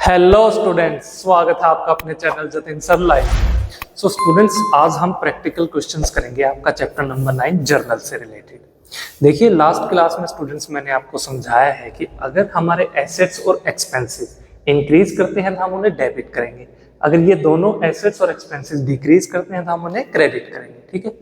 Hello students, स्वागत है आपका अपने channel Jatin sir live. So students, आज हम प्रैक्टिकल क्वेश्चंस करेंगे आपका चैप्टर नंबर 9 जर्नल से रिलेटेड। देखिए, लास्ट क्लास में स्टूडेंट्स मैंने आपको समझाया है कि अगर हमारे एसेट्स और एक्सपेंसेस इंक्रीज करते हैं तो हम उन्हें डेबिट करेंगे, अगर ये दोनों एसेट्स और एक्सपेंसेस डिक्रीज करते हैं तो हम उन्हें क्रेडिट करेंगे। ठीक है,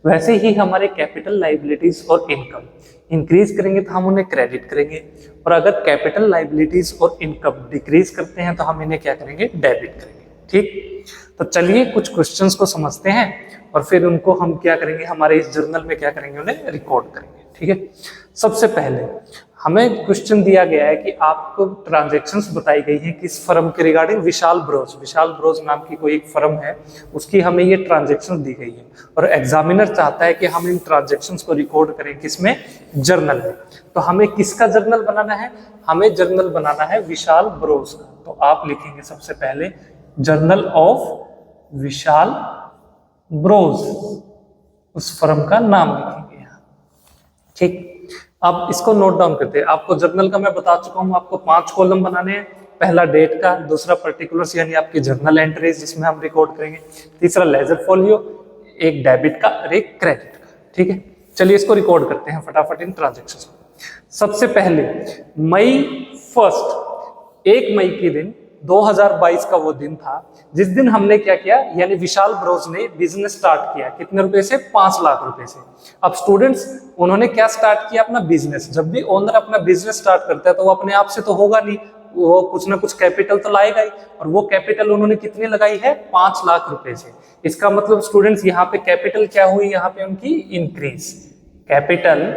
वैसे ही हमारे कैपिटल लाइबिलिटीज और इनकम इंक्रीज करेंगे तो हम उन्हें क्रेडिट करेंगे, और अगर कैपिटल लाइबिलिटीज और इनकम डिक्रीज करते हैं तो हम इन्हें क्या करेंगे, डेबिट करेंगे। ठीक, तो चलिए कुछ क्वेश्चंस को समझते हैं और फिर उनको हम क्या करेंगे, हमारे इस जर्नल में क्या करेंगे, उन्हें रिकॉर्ड करेंगे। ठीक है, सबसे पहले हमें क्वेश्चन दिया गया है कि आपको ट्रांजैक्शंस बताई गई हैं किस फर्म के रिगार्डिंग, विशाल ब्रोज नाम की कोई एक फर्म है, उसकी हमें ये ट्रांजैक्शंस दी गई है और एग्जामिनर चाहता है कि हम इन ट्रांजैक्शंस को रिकॉर्ड करें किसमें, जर्नल में। तो हमें किसका जर्नल बनाना है, हमें जर्नल बनाना है विशाल ब्रोज का। तो आप लिखेंगे सबसे पहले जर्नल ऑफ विशाल ब्रोज, उस फर्म का नाम लिखेंगे यहाँ। ठीक, अब इसको नोट डाउन करते हैं। आपको जर्नल का मैं बता चुका हूं, आपको 5 कॉलम बनाने हैं। पहला डेट का, दूसरा पर्टिकुलर्स यानी आपकी जर्नल एंट्रीज जिसमें हम रिकॉर्ड करेंगे, तीसरा लेजर फोलियो, एक डेबिट का और एक क्रेडिट का। ठीक है, चलिए इसको रिकॉर्ड करते हैं फटाफट इन ट्रांजेक्शंस को। सबसे पहले मई 1 मई के दिन 2022 का वो दिन था जिस दिन हमने क्या किया, यानी विशाल ब्रोज ने बिजनेस स्टार्ट किया। कितने रुपए से, 5 लाख रुपए से। अब स्टूडेंट्स, उन्होंने क्या स्टार्ट किया, अपना बिजनेस। जब भी ओनर अपना बिजनेस स्टार्ट करता है तो वो अपने आप से तो होगा नहीं, वो कुछ ना कुछ कैपिटल तो लाएगा ही, और वो कैपिटल उन्होंने कितनी लगाई है, 5 लाख रुपए से। इसका मतलब स्टूडेंट्स यहाँ पे कैपिटल क्या हुई, यहाँ पे उनकी इंक्रीज, कैपिटल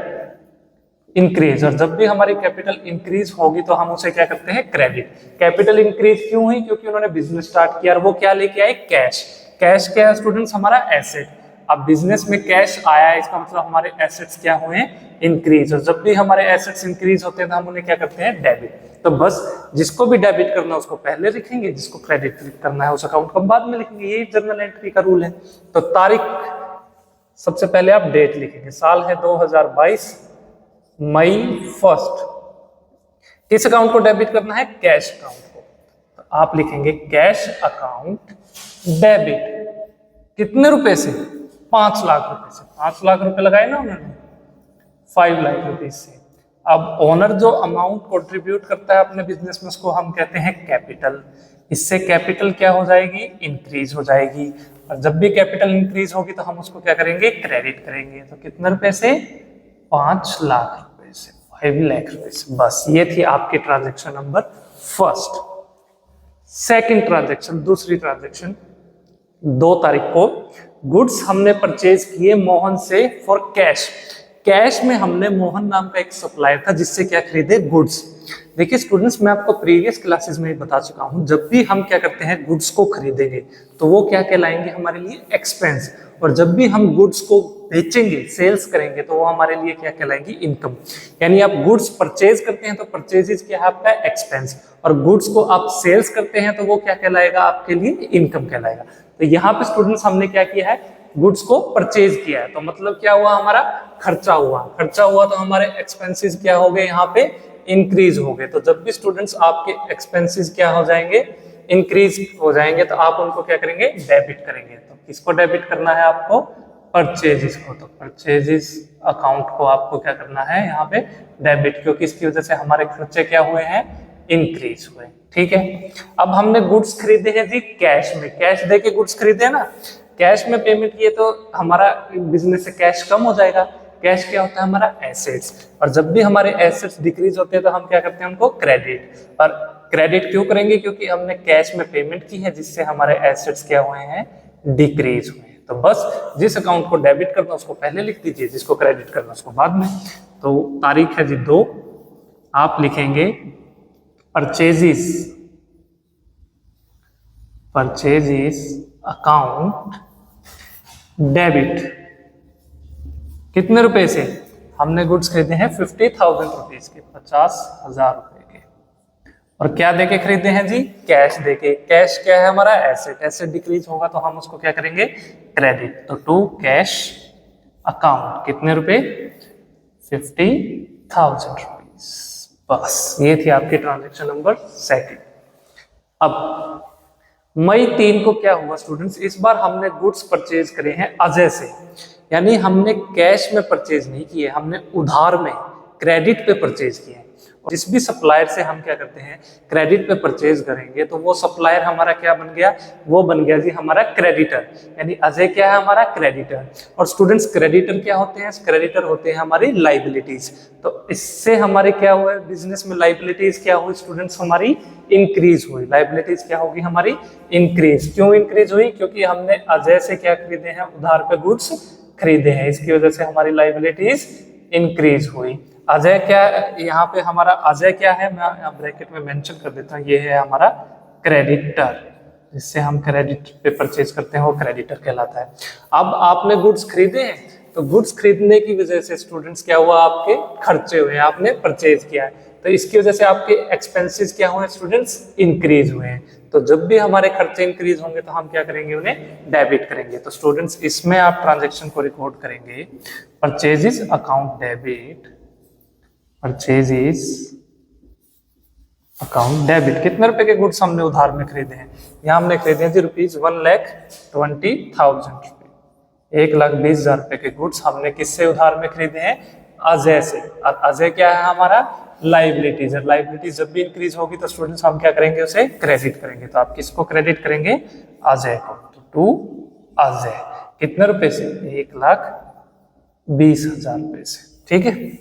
इंक्रीज। और जब भी हमारी कैपिटल इंक्रीज होगी तो हम उसे क्या करते हैं, क्रेडिट। कैपिटल इंक्रीज क्यों हुई, क्योंकि उन्होंने बिजनेस स्टार्ट किया और वो क्या लेके आए, कैश। कैश क्या है स्टूडेंट्स, हमारा एसेट। अब बिजनेस में कैश आया, इसका मतलब हमारे एसेट्स क्या हुए हैं, इंक्रीज। और जब भी हमारे एसेट्स इंक्रीज होते हैं तो हम उन्हें क्या करते हैं, डेबिट। तो बस जिसको भी डेबिट करना है उसको पहले लिखेंगे, जिसको क्रेडिट करना है उस अकाउंट को बाद में लिखेंगे। यही जर्नल एंट्री का रूल है। तो तारीख, सबसे पहले आप डेट लिखेंगे, साल है 2022, मई 1। किस अकाउंट को डेबिट करना है, कैश अकाउंट को। तो आप लिखेंगे कैश अकाउंट डेबिट। कितने रुपए से, 5 लाख रुपए से। 5 लाख रुपए लगाए ना उन्होंने, 5 लाख रुपए से। अब ओनर जो अमाउंट कंट्रीब्यूट करता है अपने बिजनेस में उसको हम कहते हैं कैपिटल। इससे कैपिटल क्या हो जाएगी, इंक्रीज हो जाएगी। और जब भी कैपिटल इंक्रीज होगी तो हम उसको क्या करेंगे, क्रेडिट करेंगे। तो कितने रुपए से, 5 लाख रुपए से, 5 लाख रुपए से। बस ये थी आपकी ट्रांजैक्शन नंबर 1। सेकंड ट्रांजैक्शन, दूसरी ट्रांजैक्शन, 2 तारीख को गुड्स हमने परचेज किए मोहन से फॉर कैश। कैश में हमने मोहन नाम का एक सप्लायर था जिससे क्या खरीदे, गुड्स। देखिए स्टूडेंट्स, मैं आपको प्रीवियस क्लासेस में बता चुका हूं, जब भी हम क्या करते हैं, गुड्स को खरीदेंगे तो वो क्या कहलाएंगे हमारे लिए, एक्सपेंस। और जब भी हम गुड्स को बेचेंगे, सेल्स करेंगे, तो वो हमारे लिए क्या कहलाएंगी, इनकम। यानी आप गुड्स परचेज करते हैं तो परचेजेस क्या है आपका, एक्सपेंस। और गुड्स को आप सेल्स करते हैं तो वो क्या कहलाएगा, आपके लिए इनकम कहलाएगा। तो यहाँ पे स्टूडेंट्स हमने क्या किया है, गुड्स को परचेज किया है, तो मतलब क्या हुआ, हमारा खर्चा हुआ। खर्चा हुआ तो हमारे एक्सपेंसेस क्या हो गए, यहाँ पे इंक्रीज हो गए। तो जब भी स्टूडेंट्स आपके एक्सपेंसेस क्या हो जाएंगे, इंक्रीज हो जाएंगे, तो आप उनको क्या करेंगे, डेबिट करेंगे। तो किसको डेबिट करना है आपको, परचेजेस को। तो परचेजेस अकाउंट को आपको क्या करना है, यहाँ पे डेबिट, क्योंकि इसकी वजह से हमारे खर्चे क्या हुए हैं, इंक्रीज हुए। ठीक है, अब हमने गुड्स खरीदे हैं जी कैश में, कैश दे के गुड्स खरीदे ना, कैश में पेमेंट किए तो हमारा बिजनेस से कैश कम हो जाएगा। कैश क्या होता है, हमारा एसेट्स। और जब भी हमारे एसेट्स डिक्रीज होते हैं तो हम क्या करते हैं, उनको क्रेडिट। और क्रेडिट क्यों करेंगे, क्योंकि हमने कैश में पेमेंट की है जिससे हमारे एसेट्स क्या हुए हैं, डिक्रीज हुए हैं। तो बस जिस अकाउंट को डेबिट करना उसको पहले लिख दीजिए, जिसको क्रेडिट करना उसको बाद में। तो तारीख है जी 2, आप लिखेंगे परचेजेस अकाउंट डेबिट। कितने रुपए से, हमने गुड्स खरीदे हैं 50,000 रुपीज के, 50,000 रुपए के। और क्या देके खरीदे हैं जी, कैश देके। कैश क्या है, हमारा एसेट। एसेट डिक्रीज होगा तो हम उसको क्या करेंगे, क्रेडिट। तो टू कैश अकाउंट, कितने रुपए, 50,000 रुपीज। बस ये थी आपकी ट्रांजैक्शन नंबर 2। अब मई 3 को क्या हुआ स्टूडेंट्स, इस बार हमने गुड्स परचेज करे हैं अजय से, यानी हमने कैश में परचेज नहीं किए, हमने उधार में क्रेडिट पे परचेज किए हैं। और जिस भी सप्लायर से हम क्या करते हैं क्रेडिट पे परचेज करेंगे तो वो सप्लायर हमारा क्या बन गया, वो बन गया जी हमारा क्रेडिटर, यानी अजय क्या है हमारा क्रेडिटर। और स्टूडेंट्स क्रेडिटर क्या होते हैं, क्रेडिटर होते हैं हमारी लाइबिलिटीज। तो इससे हमारे क्या हुआ बिजनेस में, लाइबिलिटीज क्या हुई स्टूडेंट्स हमारी इंक्रीज हुई। लाइबिलिटीज क्या होगी हमारी इंक्रीज। क्यों इंक्रीज हुई, क्योंकि हमने अजय से क्या खरीदे हैं, उधार पे गुड्स खरीदे हैं, इसकी वजह से हमारी लाइबिलिटीज इंक्रीज हुई। अजय क्या, यहाँ पे हमारा अजय क्या है, मैं ब्रैकेट में मेंशन कर देता हूँ, ये है हमारा क्रेडिटर, जिससे हम क्रेडिट पे परचेज करते हैं वो क्रेडिटर कहलाता है। अब आपने गुड्स खरीदे हैं तो गुड्स खरीदने की वजह से स्टूडेंट्स क्या हुआ, आपके खर्चे हुए, आपने परचेज किया है, तो इसकी वजह से आपके एक्सपेंसेस क्या हुए स्टूडेंट्स, इंक्रीज हुए हैं। तो जब भी हमारे खर्चे इंक्रीज होंगे तो हम क्या करेंगे, उन्हें डेबिट करेंगे। तो स्टूडेंट्स इसमें आप ट्रांजेक्शन को रिकॉर्ड करेंगे, purchases account debit, purchases account debit. कितने रुपए के गुड्स हमने उधार में खरीदे हैं, यहाँ हमने खरीदे हैं जी ₹1,20,000, 1,20,000 रुपए के गुड्स हमने किससे उधार में खरीदे हैं, अजय से। और अजय क्या है हमारा लाइबिलिटीज है। लाइबिलिटीज जब भी इंक्रीज होगी तो स्टूडेंट्स हम क्या करेंगे, उसे क्रेडिट करेंगे। तो आप किसको क्रेडिट करेंगे, अजय को। तो टू अजय कितने रुपए से, 1,20,000 रुपए से, ठीक है।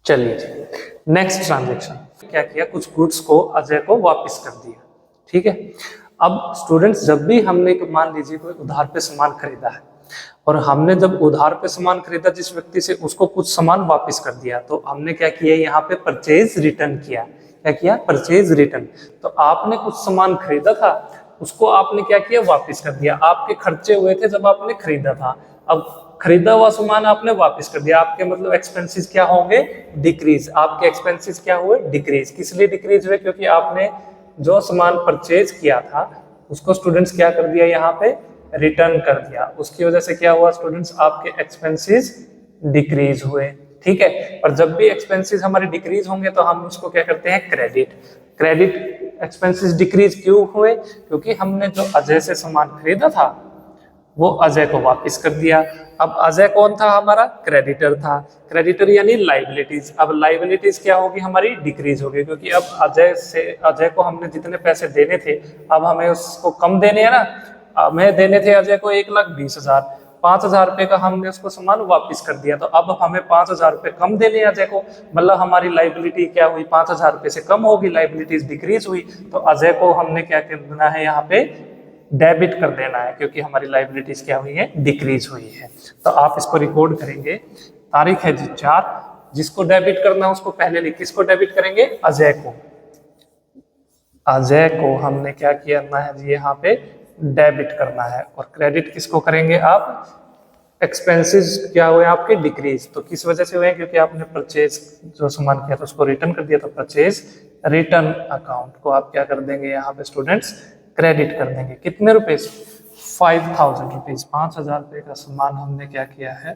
चलिए नेक्स्ट ट्रांजेक्शन क्या किया, कुछ गुड्स को अजय को वापस कर दिया, ठीक है। अब स्टूडेंट्स जब भी हमने मान लीजिए कोई उधार पे सामान खरीदा है और हमने जब उधार पे सामान खरीदा जिस व्यक्ति से, उसको कुछ सामान वापस कर दिया, तो हमने क्या किया यहाँ पे परचेज रिटर्न किया। क्या किया, परचेज रिटर्न। तो आपने कुछ सामान खरीदा था, उसको आपने क्या किया, वापस कर दिया। आपके खर्चे हुए थे जब आपने खरीदा था, अब खरीदा हुआ सामान आपने वापस कर दिया, आपके मतलब एक्सपेंसेस क्या होंगे, डिक्रीज। आपके एक्सपेंसेस क्या हुए, डिक्रीज। किस लिए डिक्रीज हुए, क्योंकि आपने जो सामान परचेज किया था उसको स्टूडेंट्स क्या कर दिया, यहाँ पे रिटर्न कर दिया। उसकी वजह से क्या हुआ स्टूडेंट्स, आपके एक्सपेंसेस डिक्रीज हुए, ठीक है। और जब भी एक्सपेंसेस हमारे डिक्रीज होंगे तो हम उसको क्या करते हैं, क्रेडिट। क्रेडिट एक्सपेंसेस डिक्रीज क्यों हुए, क्योंकि हमने जो अजय से सामान खरीदा था वो अजय को वापस कर दिया। अब अजय कौन था, हमारा क्रेडिटर था। क्रेडिटर यानी लाइबिलिटीज। अब लाइबिलिटीज क्या होगी हमारी, डिक्रीज होगी, क्योंकि अब अजय को हमने जितने पैसे देने थे अब हमें उसको कम देने हैं ना। हमें देने थे अजय को 1,20,000, 5,000 रुपए का हमने उसको सामान वापस कर दिया, तो अब हमें 5,000 रुपए कम देने हैं अजय को। मतलब हमारी लाइबिलिटी क्या हुई, 5,000 रुपए से कम होगी, लाइबिलिटीज डिक्रीज हुई। तो अजय को हमने क्या करना है, यहाँ पे डेबिट कर देना है, क्योंकि हमारी लाइबिलिटीज क्या हुई है, डिक्रीज हुई है। तो आप इसको रिकॉर्ड करेंगे, तारीख है जी 4, जिसको डेबिट करना है उसको पहले लिख, किसको डेबिट करेंगे, अजय को। अजय को हमने क्या करना है जी, यहाँ पे डेबिट करना है। और क्रेडिट किसको करेंगे आप, एक्सपेंसेस क्या हुए आपके, डिक्रीज। तो किस वजह से हुए, क्योंकि आपने परचेज जो सामान किया था उसको रिटर्न कर दिया, तो परचेज रिटर्न अकाउंट को आप क्या कर देंगे, यहाँ पे स्टूडेंट्स क्रेडिट कर देंगे। कितने रुपए से, 5,000 रुपीज, 5,000 रुपए का सामान हमने क्या किया है,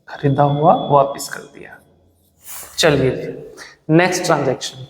खरीदा हुआ वापस कर दिया। चलिए नेक्स्ट ट्रांजैक्शन,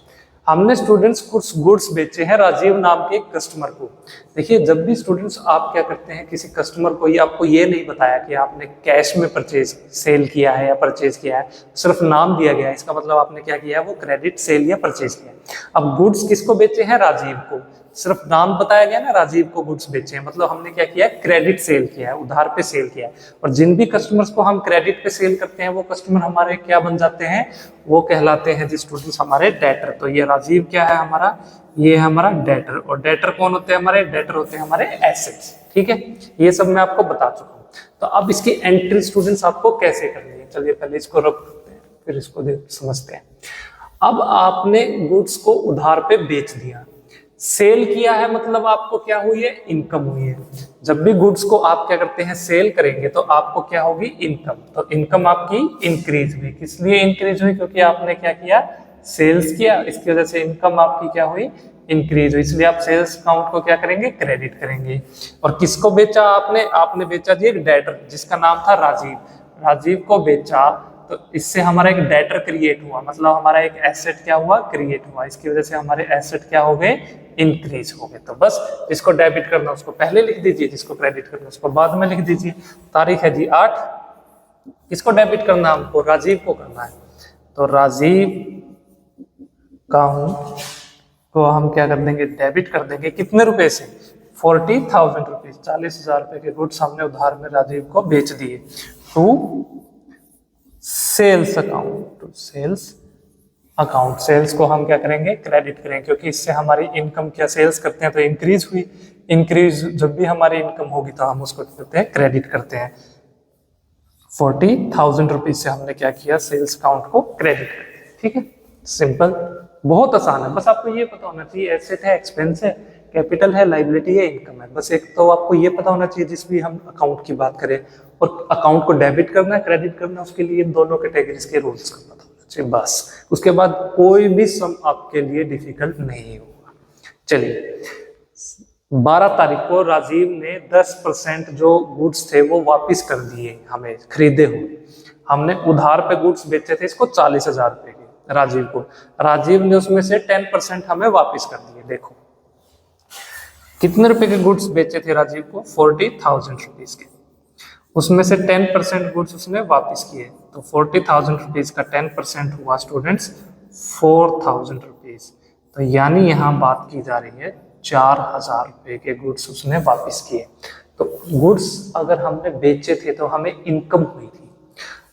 हमने स्टूडेंट्स कुछ गुड्स बेचे हैं राजीव नाम के कस्टमर को। देखिए जब भी स्टूडेंट्स आप क्या करते हैं, किसी कस्टमर को ये आपको ये नहीं बताया कि आपने कैश में परचेज सेल किया है या परचेज किया है, सिर्फ नाम दिया गया है, इसका मतलब आपने क्या किया है, वो क्रेडिट सेल या परचेज किया है। अब गुड्स किसको बेचे हैं, राजीव को, सिर्फ नाम बताया गया ना, राजीव को गुड्स बेचे हैं, मतलब हमने क्या किया है, क्रेडिट सेल किया है, उधार पे सेल किया है। और जिन भी कस्टमर्स को हम क्रेडिट पे सेल करते हैं वो कस्टमर हमारे क्या बन जाते हैं, वो कहलाते हैं जी स्टूडेंट्स हमारे डेटर। तो ये राजीव क्या है हमारा, ये है हमारा डेटर। और डेटर कौन होते हैं हमारे, डेटर होते हैं हमारे एसेट्स, ठीक है। ये सब मैं आपको बता चुका हूँ। तो अब इसकी एंट्री स्टूडेंट्स आपको कैसे करनी है, चलिए पहले इसको रख देते हैं फिर इसको समझते हैं। अब आपने गुड्स को उधार पे बेच दिया, सेल किया है, मतलब आपको क्या हुई है, इनकम हुई है। जब भी गुड्स को आप क्या करते हैं, सेल करेंगे तो आपको क्या होगी, इनकम। तो इनकम आपकी इंक्रीज हुई, किस लिए इंक्रीज हुई, क्योंकि आपने क्या किया, सेल्स किया, इसकी वजह से इनकम आपकी क्या हुई, इंक्रीज हुई। इसलिए आप सेल्स अकाउंट को क्या करेंगे, क्रेडिट करेंगे। और किसको बेचा आपने, आपने बेचा जी एक डेटर जिसका नाम था राजीव। राजीव को बेचा तो इससे हमारा एक डेटर क्रिएट हुआ, मतलब हमारा एक एसेट क्या हुआ, क्रिएट हुआ। इसकी वजह से हमारे एसेट क्या हो गए, इंक्रीज हो गए। तो बस जिसको डेबिट करना उसको पहले लिख दीजिए, जिसको क्रेडिट करना उसको बाद में लिख दीजिए। तारीख है जी 8, किसको डेबिट करना हमको, राजीव को करना है। तो राजीव काउंट को हम क्या कर देंगे, डेबिट कर देंगे। कितने रुपए से, 40,000 रुपीज, 40,000 रुपए के गुड्स हमने उधार में राजीव को बेच दिए। To sales account, to sales account, sales को हम क्या करेंगे, क्रेडिट करेंगे, क्योंकि इससे हमारी इनकम क्या, सेल्स करते हैं तो इंक्रीज हुई। इंक्रीज जब भी हमारी इनकम होगी तो हम उसको करते हैं, क्रेडिट करते हैं। 40,000 रुपीज से हमने क्या किया, सेल्स अकाउंट को क्रेडिट कर दिया। ठीक है, सिंपल, बहुत आसान है। बस आपको ये पता होना चाहिए एसेट है, एक्सपेंस है, कैपिटल है, लाइबिलिटी है, इनकम है। बस एक तो आपको ये पता होना चाहिए जिस भी हम अकाउंट की बात करें, और अकाउंट को डेबिट करना है, क्रेडिट करना है, उसके लिए इन दोनों कैटेगरीज के रूल्स का पता होना चाहिए बस। उसके बाद कोई भी सम आपके लिए डिफिकल्ट नहीं होगा। चलिए, 12 तारीख को राजीव ने 10% जो गुड्स थे वो वापस कर दिए हमें, खरीदे हुए। हमने उधार पे गुड्स बेचे थे इसको 40,000 रुपए के राजीव को, राजीव ने उसमें से 10% हमें वापस कर दिए। देखो कितने रुपए के गुड्स बेचे थे राजीव को, 40,000 रुपीज के, उसमें से 10% गुड्स उसने वापस किए। तो 40,000 रुपीज का 10% हुआ स्टूडेंट्स 4,000 रुपीज। तो यानी यहाँ बात की जा रही है 4,000 रुपए के गुड्स उसने वापस किए। तो गुड्स अगर हमने बेचे थे तो हमें इनकम हुई थी।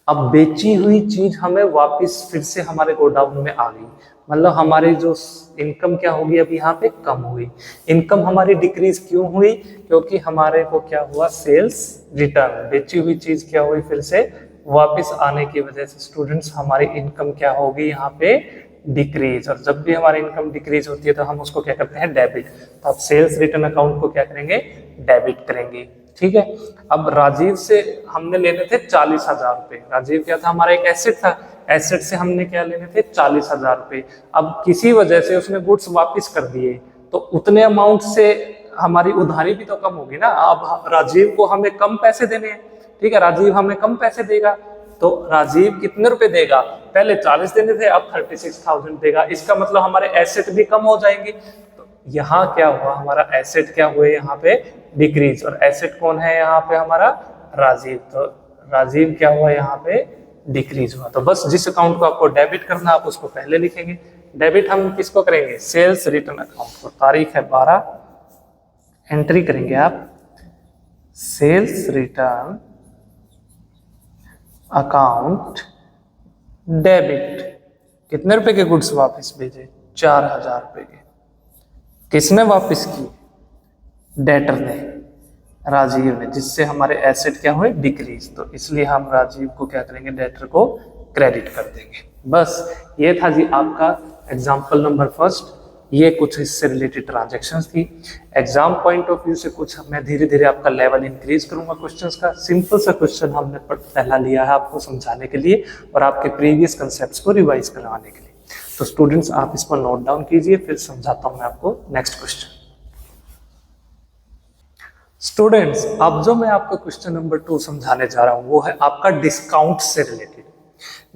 अब बेची हुई चीज हमें वापस फिर से हमारे गोडाउन में आ गई, मतलब हमारी जो इनकम क्या होगी, अब यहाँ पे कम हुई। इनकम हमारी डिक्रीज क्यों हुई, क्योंकि हमारे को क्या हुआ, सेल्स रिटर्न, बेची हुई चीज क्या हुई, फिर से वापस आने की वजह से स्टूडेंट्स हमारी इनकम क्या होगी, यहाँ पे डिक्रीज। और जब भी हमारी इनकम डिक्रीज होती है तो हम उसको क्या करते हैं, डेबिट। तो आप सेल्स रिटर्न अकाउंट को क्या करेंगे, डेबिट करेंगे। ठीक है, अब राजीव से हमने लेने थे 40,000 रुपए। राजीव क्या था, हमारा एक एसेट था, एसेट से हमने क्या लेने थे, 40,000 रुपए। अब किसी वजह से उसने गुड्स वापस कर दिए, तो उतने अमाउंट से हमारी उधारी भी तो कम होगी ना। अब राजीव को हमें कम पैसे देने हैं, ठीक है, राजीव हमें कम पैसे देगा। तो राजीव कितने रुपए देगा, पहले 40 देने थे, अब 36,000 देगा। इसका मतलब हमारे एसेट भी कम हो जाएंगे। तो यहाँ क्या हुआ, हमारा एसेट क्या हुए, यहाँ पे डिक्रीज। और एसेट कौन है यहाँ पे, हमारा राजीव। तो राजीव क्या हुआ, यहाँ पे डिक्रीज हुआ। तो बस जिस अकाउंट को आपको डेबिट करना आप उसको पहले लिखेंगे। डेबिट हम किसको करेंगे, सेल्स रिटर्न अकाउंट को। तारीख है 12, एंट्री करेंगे आप, सेल्स रिटर्न अकाउंट डेबिट। कितने रुपए के गुड्स वापस भेजे, 4,000 रुपए के। किसने वापस किए, डेटर ने, राजीव ने, जिससे हमारे एसेट क्या हुए, डिक्रीज। तो इसलिए हम राजीव को क्या करेंगे, डेटर को क्रेडिट कर देंगे। बस ये था जी आपका एग्जाम्पल नंबर फर्स्ट। ये कुछ इससे रिलेटेड ट्रांजैक्शंस थी। एग्जाम पॉइंट ऑफ व्यू से कुछ मैं धीरे धीरे आपका लेवल इंक्रीज करूंगा क्वेश्चंस का। सिंपल सा क्वेश्चन हमने पहला लिया है आपको समझाने के लिए और आपके प्रीवियस कंसेप्ट्स को रिवाइज करवाने के लिए। तो स्टूडेंट्स आप इस पर नोट डाउन कीजिए, फिर समझाता हूं मैं आपको नेक्स्ट क्वेश्चन। स्टूडेंट्स अब जो मैं आपको क्वेश्चन नंबर 2 समझाने जा रहा हूं वो है आपका डिस्काउंट से रिलेटेड।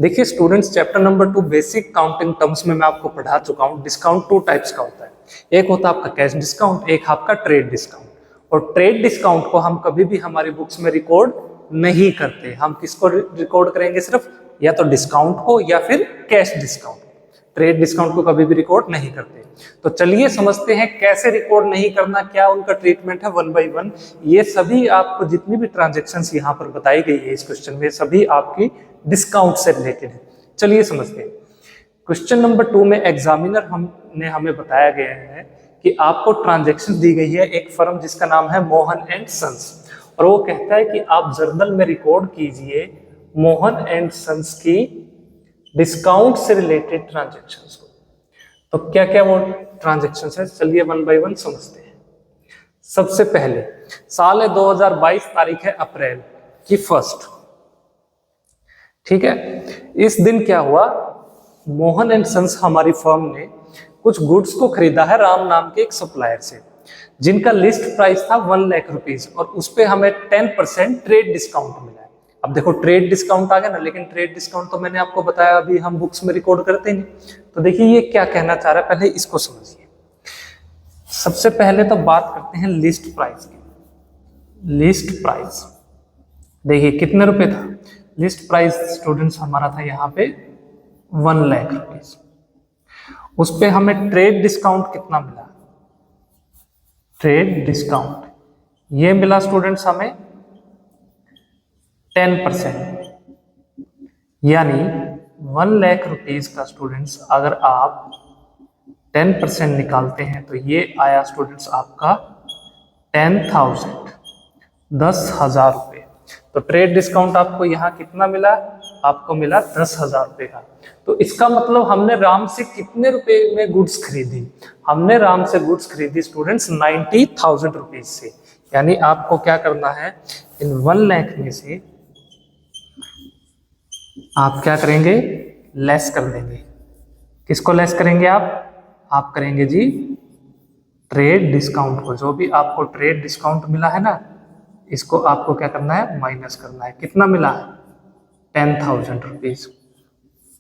देखिए students, chapter number 2 basic counting terms में मैं आपको पढ़ा चुका हूं। डिस्काउंट 2 टाइप्स का होता है, एक होता है आपका कैश डिस्काउंट, एक आपका ट्रेड डिस्काउंट। और ट्रेड डिस्काउंट को हम कभी भी हमारी बुक्स में रिकॉर्ड नहीं करते। हम किसको रिकॉर्ड करेंगे, सिर्फ या तो डिस्काउंट को या फिर कैश डिस्काउंट। ट्रेड डिस्काउंट को कभी भी रिकॉर्ड नहीं करते। तो चलिए समझते हैं कैसे रिकॉर्ड नहीं करना, क्या उनका ट्रीटमेंट है 1 बाय 1। ये सभी आपको जितनी भी ट्रांजैक्शंस यहाँ पर बताई गई है इस क्वेश्चन में, सभी आपकी डिस्काउंट से रिलेटेड है। चलिए समझते हैं। क्वेश्चन नंबर 2 में एग्जामिनर हमें बताया गया है कि आपको ट्रांजैक्शन दी गई है एक फर्म जिसका नाम है मोहन एंड सन्स, और वो कहता है कि आप जर्नल में रिकॉर्ड कीजिए मोहन एंड सन्स की डिस्काउंट से रिलेटेड ट्रांजैक्शंस को। तो क्या क्या वो ट्रांजैक्शंस है, चलिए 1 बाय 1 समझते हैं। सबसे पहले साल है 2022, तारीख है अप्रैल की 1, ठीक है। इस दिन क्या हुआ, मोहन एंड सन्स हमारी फर्म ने कुछ गुड्स को खरीदा है राम नाम के एक सप्लायर से, जिनका लिस्ट प्राइस था 1 लाख रुपीज, और उस पे हमें 10% ट्रेड डिस्काउंट मिला है। अब देखो ट्रेड डिस्काउंट आ गया ना, लेकिन ट्रेड डिस्काउंट तो मैंने आपको बताया अभी हम बुक्स में रिकॉर्ड करते नहीं। तो देखिए ये क्या कहना चाह रहा है, पहले इसको समझिए। सबसे पहले तो बात करते हैं लिस्ट प्राइस की। लिस्ट प्राइस देखिए कितने रुपए था। लिस्ट प्राइस स्टूडेंट्स हमारा था यहाँ पे 1 लाख रुपीज। उस पे हमें ट्रेड डिस्काउंट कितना मिला? ट्रेड डिस्काउंट ये मिला स्टूडेंट्स हमें 10%, यानी 1 लाख रुपीज का स्टूडेंट्स अगर आप 10% निकालते हैं तो ये आया स्टूडेंट्स आपका 10,000, 10,000 रुपये। तो ट्रेड डिस्काउंट आपको यहाँ कितना मिला? आपको मिला 10,000 रुपये का। तो इसका मतलब हमने राम से कितने रुपए में गुड्स खरीदी? हमने राम से गुड्स खरीदी स्टूडेंट्स 90,000 रुपीज से। यानी आपको क्या करना है, इन 1 लाख में से आप क्या करेंगे? लेस कर देंगे। किसको लेस करेंगे आप करेंगे जी ट्रेड डिस्काउंट को। जो भी आपको ट्रेड डिस्काउंट मिला है ना, इसको आपको क्या करना है? माइनस करना है। कितना मिला है? 10,000 रुपीज।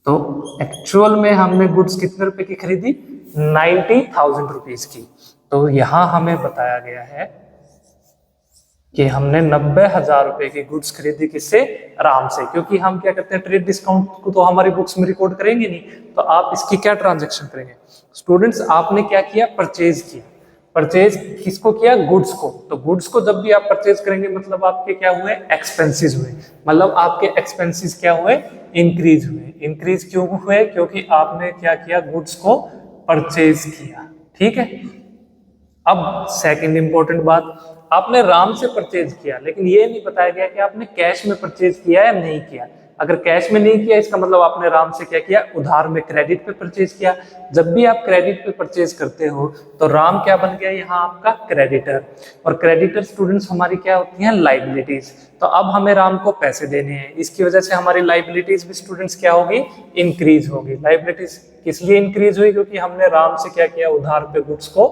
तो एक्चुअल में हमने गुड्स कितने रुपए की खरीदी? 90,000 रुपीज की। तो यहां हमें बताया गया है कि हमने 90,000 रुपए की गुड्स खरीदी। किससे? राम से। क्योंकि हम क्या करते हैं, ट्रेड डिस्काउंट को तो हमारी बुक्स में रिकॉर्ड करेंगे नहीं, तो आप इसकी क्या ट्रांजैक्शन करेंगे? स्टूडेंट्स आपने क्या किया? परचेज किया। परचेज किसको किया? गुड्स को। तो गुड्स को जब भी आप परचेज करेंगे मतलब आपके क्या हुए? एक्सपेंसेस हुए। मतलब आपके एक्सपेंसेस क्या हुए? इंक्रीज हुए। इंक्रीज क्यों हुए? क्योंकि आपने क्या किया? गुड्स को परचेज किया। ठीक है। अब सेकंड इंपॉर्टेंट बात, आपने राम से परचेज किया, लेकिन ये नहीं बताया गया कि आपने कैश में परचेज किया या नहीं किया। अगर कैश में नहीं किया इसका मतलब आपने राम से क्या किया? उधार में, क्रेडिट पे परचेज किया। जब भी आप क्रेडिट पे परचेज करते हो तो राम क्या बन गया? यहाँ आपका क्रेडिटर। और क्रेडिटर स्टूडेंट्स हमारी क्या होती हैं? लाइबिलिटीज। तो अब हमें राम को पैसे देने हैं, इसकी वजह से हमारी लाइबिलिटीज भी स्टूडेंट्स क्या होगी? इंक्रीज होगी। लाइबिलिटीज किस लिए इंक्रीज हुई? क्योंकि हमने राम से क्या किया? उधार पे गुड्स को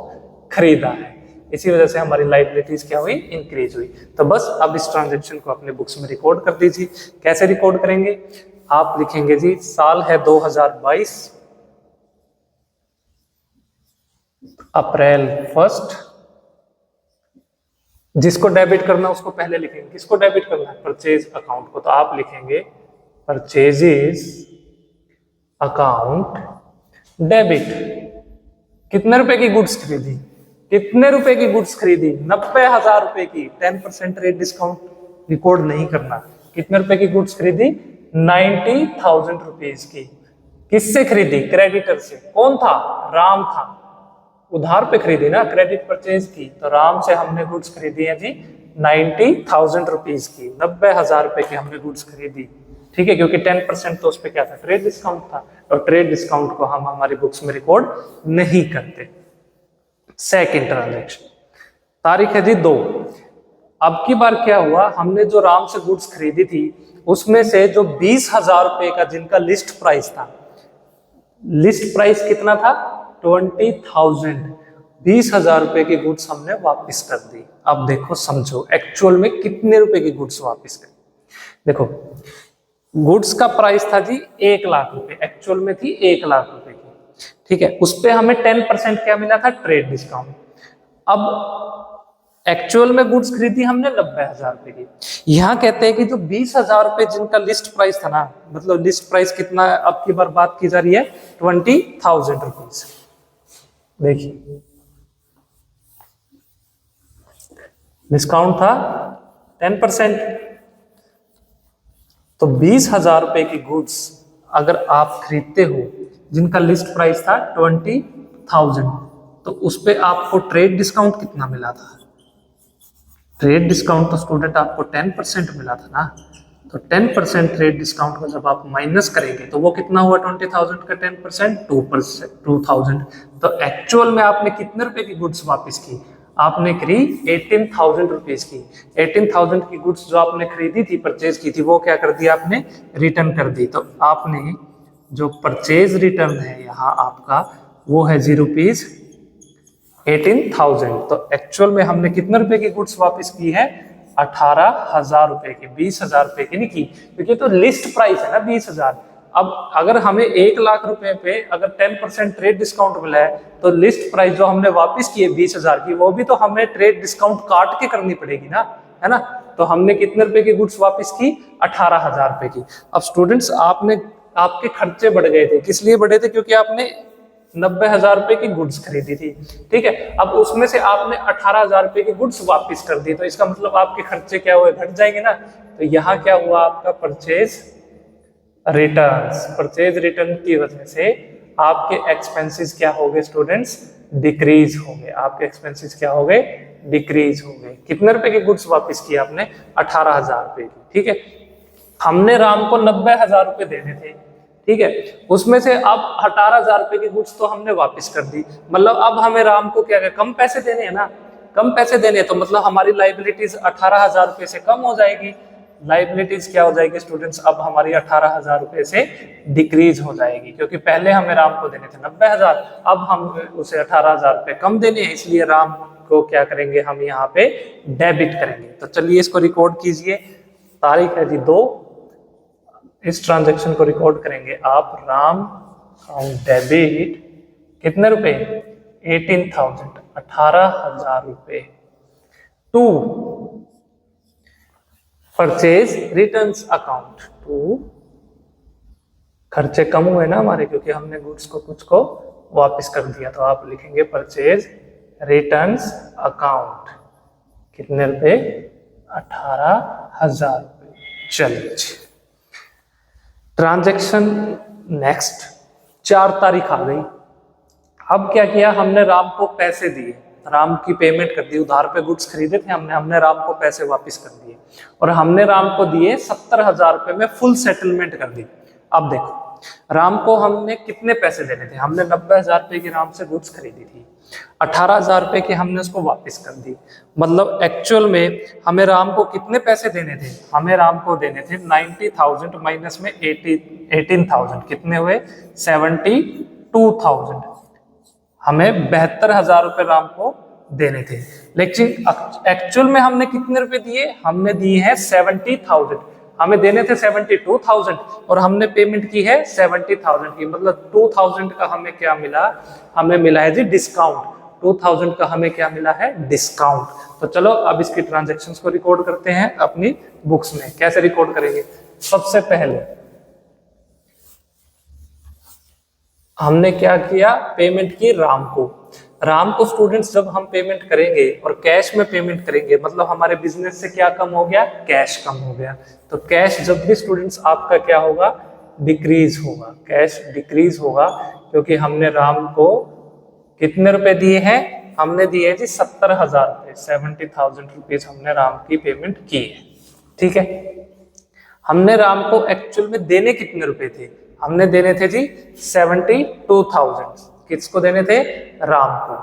खरीदा है। इसी वजह से हमारी लाइबिलिटीज क्या हुई? इंक्रीज हुई। तो बस अब इस ट्रांजैक्शन को अपने बुक्स में रिकॉर्ड कर दीजिए। कैसे रिकॉर्ड करेंगे? आप लिखेंगे जी साल है 2022, अप्रैल 1, जिसको डेबिट करना उसको पहले लिखेंगे। किसको डेबिट करना है? परचेज अकाउंट को। तो आप लिखेंगे परचेजेस अकाउंट डेबिट। कितने रुपए की गुड्स खरीदी? कितने रुपए की गुड्स खरीदी? 90,000 रुपए की। 10% रेट डिस्काउंट रिकॉर्ड नहीं करना। कितने रुपए की गुड्स खरीदी? 90,000 रुपीज की। किससे खरीदी? क्रेडिटर से। कौन था? राम था। उधार पे खरीदी ना, क्रेडिट परचेज की। तो राम से हमने गुड्स खरीदी है जी 90,000 रुपीज की। 90,000 रुपए की हमने गुड्स खरीदी। ठीक है, क्योंकि 10% तो उस पर क्या था? ट्रेड डिस्काउंट था। और ट्रेड डिस्काउंट को हम हमारी बुक्स में रिकॉर्ड नहीं करते। सेकेंड ट्रांजैक्शन, तारीख है जी 2। अब की बार क्या हुआ? हमने जो राम से गुड्स खरीदी थी उसमें से जो 20,000 रुपए का जिनका लिस्ट प्राइस था, लिस्ट प्राइस कितना था? 20,000। 20,000 रुपए की गुड्स हमने वापस कर दी। अब देखो समझो एक्चुअल में कितने रुपए की गुड्स वापस कर। देखो गुड्स का प्राइस था जी 1 लाख रुपए, एक्चुअल में थी 1 लाख रुपए की। ठीक है, उस पे हमें 10% क्या मिला था? Trade discount. अब एक्चुअल में गुड्स खरीदी हमने 90,000 रुपए की। यहां कहते हैं कि जो 20,000 रुपए जिनका लिस्ट प्राइस था ना, मतलब लिस्ट प्राइस कितना है? अब की बार बात की जा रही है 20,000 रुपीज। देखिए डिस्काउंट था 10%। तो 20,000 रुपए की गुड्स अगर आप खरीदते हो जिनका लिस्ट प्राइस था 20,000, तो उस पे आपको ट्रेड डिस्काउंट कितना मिला था? ट्रेड डिस्काउंट तो स्टूडेंट आपको 10% मिला था ना। तो 10% ट्रेड डिस्काउंट को जब आप माइनस करेंगे तो वो कितना हुआ? 20,000 का 10% 2,000। तो एक्चुअल में आपने कितने रुपए की गुड्स वापस की? आपने करी 18,000 रुपीज की। 18,000 की गुड्स जो आपने खरीदी थी, परचेज की थी, वो क्या कर दी? आपने रिटर्न कर दी। तो आपने जो परचेज रिटर्न है यहाँ आपका वो है जी रुपीज 18,000। तो एक्चुअल में हमने कितने रुपए की गुड्स वापस की है? 18,000 रुपए की। 20,000 रुपए की नहीं की, क्योंकि तो लिस्ट प्राइस है ना 20,000। अब अगर हमें 1 लाख रुपए पे अगर 10% ट्रेड डिस्काउंट मिला है तो लिस्ट प्राइस जो हमने वापस की है 20,000 की, वो भी तो हमें ट्रेड डिस्काउंट काट के करनी पड़ेगी ना, है ना। तो हमने कितने रुपए की गुड्स वापस की? 18,000 रुपए की। अब स्टूडेंट्स आपके खर्चे बढ़ गए थे, किस लिए बढ़े थे? क्योंकि आपने 90,000 रुपए की गुड्स खरीदी थी, ठीक है। अब उसमें से आपने 18,000 रुपए की गुड्स वापस कर दी, तो इसका मतलब आपके खर्चे क्या हुए? घट जाएंगे ना। तो यहाँ क्या हुआ आपका? परचेज रिटर्न की वजह से आपके एक्सपेंसेस क्या हो गए स्टूडेंट्स? डिक्रीज हो गए। आपके एक्सपेंसेस क्या हो गए? डिक्रीज हो गए। कितने रुपए की गुड्स वापस की आपने? 18,000 रुपए की, ठीक है। हमने राम को 90,000 रुपए देने थे, ठीक है। उसमें से अब 18,000 रुपए की गुड्स तो हमने वापस कर दी, मतलब अब हमें राम को क्या कम पैसे देने हैं ना, कम पैसे देने हैं, तो मतलब हमारी लाइबिलिटीज 18,000 रुपए से कम हो जाएगी। लाइबिलिटीज क्या हो जाएगी स्टूडेंट्स? अब हमारी 18,000 रुपए से डिक्रीज हो जाएगी, क्योंकि पहले हमें राम को देने थे 90,000, अब हम उसे 18,000 रुपए कम देने हैं, इसलिए राम को क्या करेंगे? हम यहाँ पे डेबिट करेंगे। तो चलिए इसको रिकॉर्ड कीजिए। तारीख है जी 2, इस ट्रांजैक्शन को रिकॉर्ड करेंगे आप। राम डेबिट कितने रुपए? 18,000, 18,000 रुपए to purchase returns account. To खर्चे कम हुए ना हमारे, क्योंकि हमने गुड्स को कुछ को वापस कर दिया, तो आप लिखेंगे परचेज रिटर्न्स अकाउंट कितने रुपए? 18,000 रुपए। चलिए ट्रांजैक्शन नेक्स्ट, 4 तारीख आ गई। अब क्या किया? हमने राम को पैसे दिए, राम की पेमेंट कर दी, उधार पे गुड्स खरीदे थे हमने राम को पैसे वापस कर दिए, और हमने राम को दिए 70,000 रुपए में फुल सेटलमेंट कर दी। अब देखो राम को हमने कितने पैसे देने थे? हमने 90,000 रुपए की राम से गुड्स खरीदी थी, 18,000 रुपए की हमने उसको वापस कर दी, मतलब एक्चुअल में हमें राम को कितने पैसे देने थे? हमें राम को देने थे 90,000 माइनस में 18,000, कितने हुए? 72,000। हमें 72,000 रुपए राम को देने थे, लेकिन एक्चुअल में हमने कितने रुपए दिए? हमने दिए हैं 70,000। हमें देने थे 72,000 और हमने पेमेंट की है 70,000 की, मतलब 2,000 का हमें क्या मिला? हमें मिला है जी डिस्काउंट। 2,000 का हमें क्या मिला है? डिस्काउंट। तो चलो अब इसकी ट्रांजैक्शंस को रिकॉर्ड करते हैं अपनी बुक्स में। कैसे रिकॉर्ड करेंगे? सबसे पहले हमने क्या किया? पेमेंट की राम को। राम को स्टूडेंट्स जब हम पेमेंट करेंगे और कैश में पेमेंट करेंगे, मतलब हमारे बिजनेस से क्या कम हो गया? कैश कम हो गया। तो कैश जब भी स्टूडेंट्स आपका क्या होगा? डिक्रीज होगा। कैश डिक्रीज होगा, क्योंकि हमने राम को कितने रुपए दिए हैं? हमने दिए जी 70,000 रुपए, 70,000 रुपीज हमने राम की पेमेंट की है, ठीक है। हमने राम को एक्चुअल में देने कितने रुपए थे? हमने देने थे जी 72,000। किसको देने थे? राम को।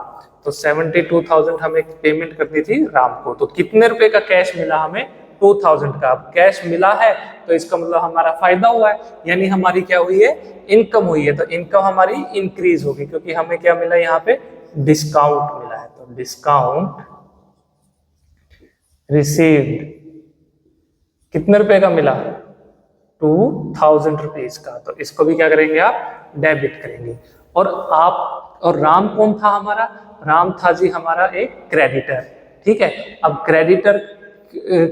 तो 72,000 हमें पेमेंट करनी थी राम को। तो कितने रुपए का कैश मिला हमें? 2,000 का। अब कैश मिला है तो इसका मतलब हमारा फायदा हुआ है, यानी हमारी क्या हुई है? इनकम हुई है। तो इनकम हमारी इंक्रीज होगी, क्योंकि हमें क्या मिला यहाँ पे? डिस्काउंट मिला है। तो डिस्काउंट रिसीव्ड कितने रुपए का मिला? 2,000 रुपीज का। तो इसको भी क्या करेंगे आप? डेबिट करेंगे। और राम कौन था हमारा? राम था जी हमारा एक क्रेडिटर, ठीक है। अब क्रेडिटर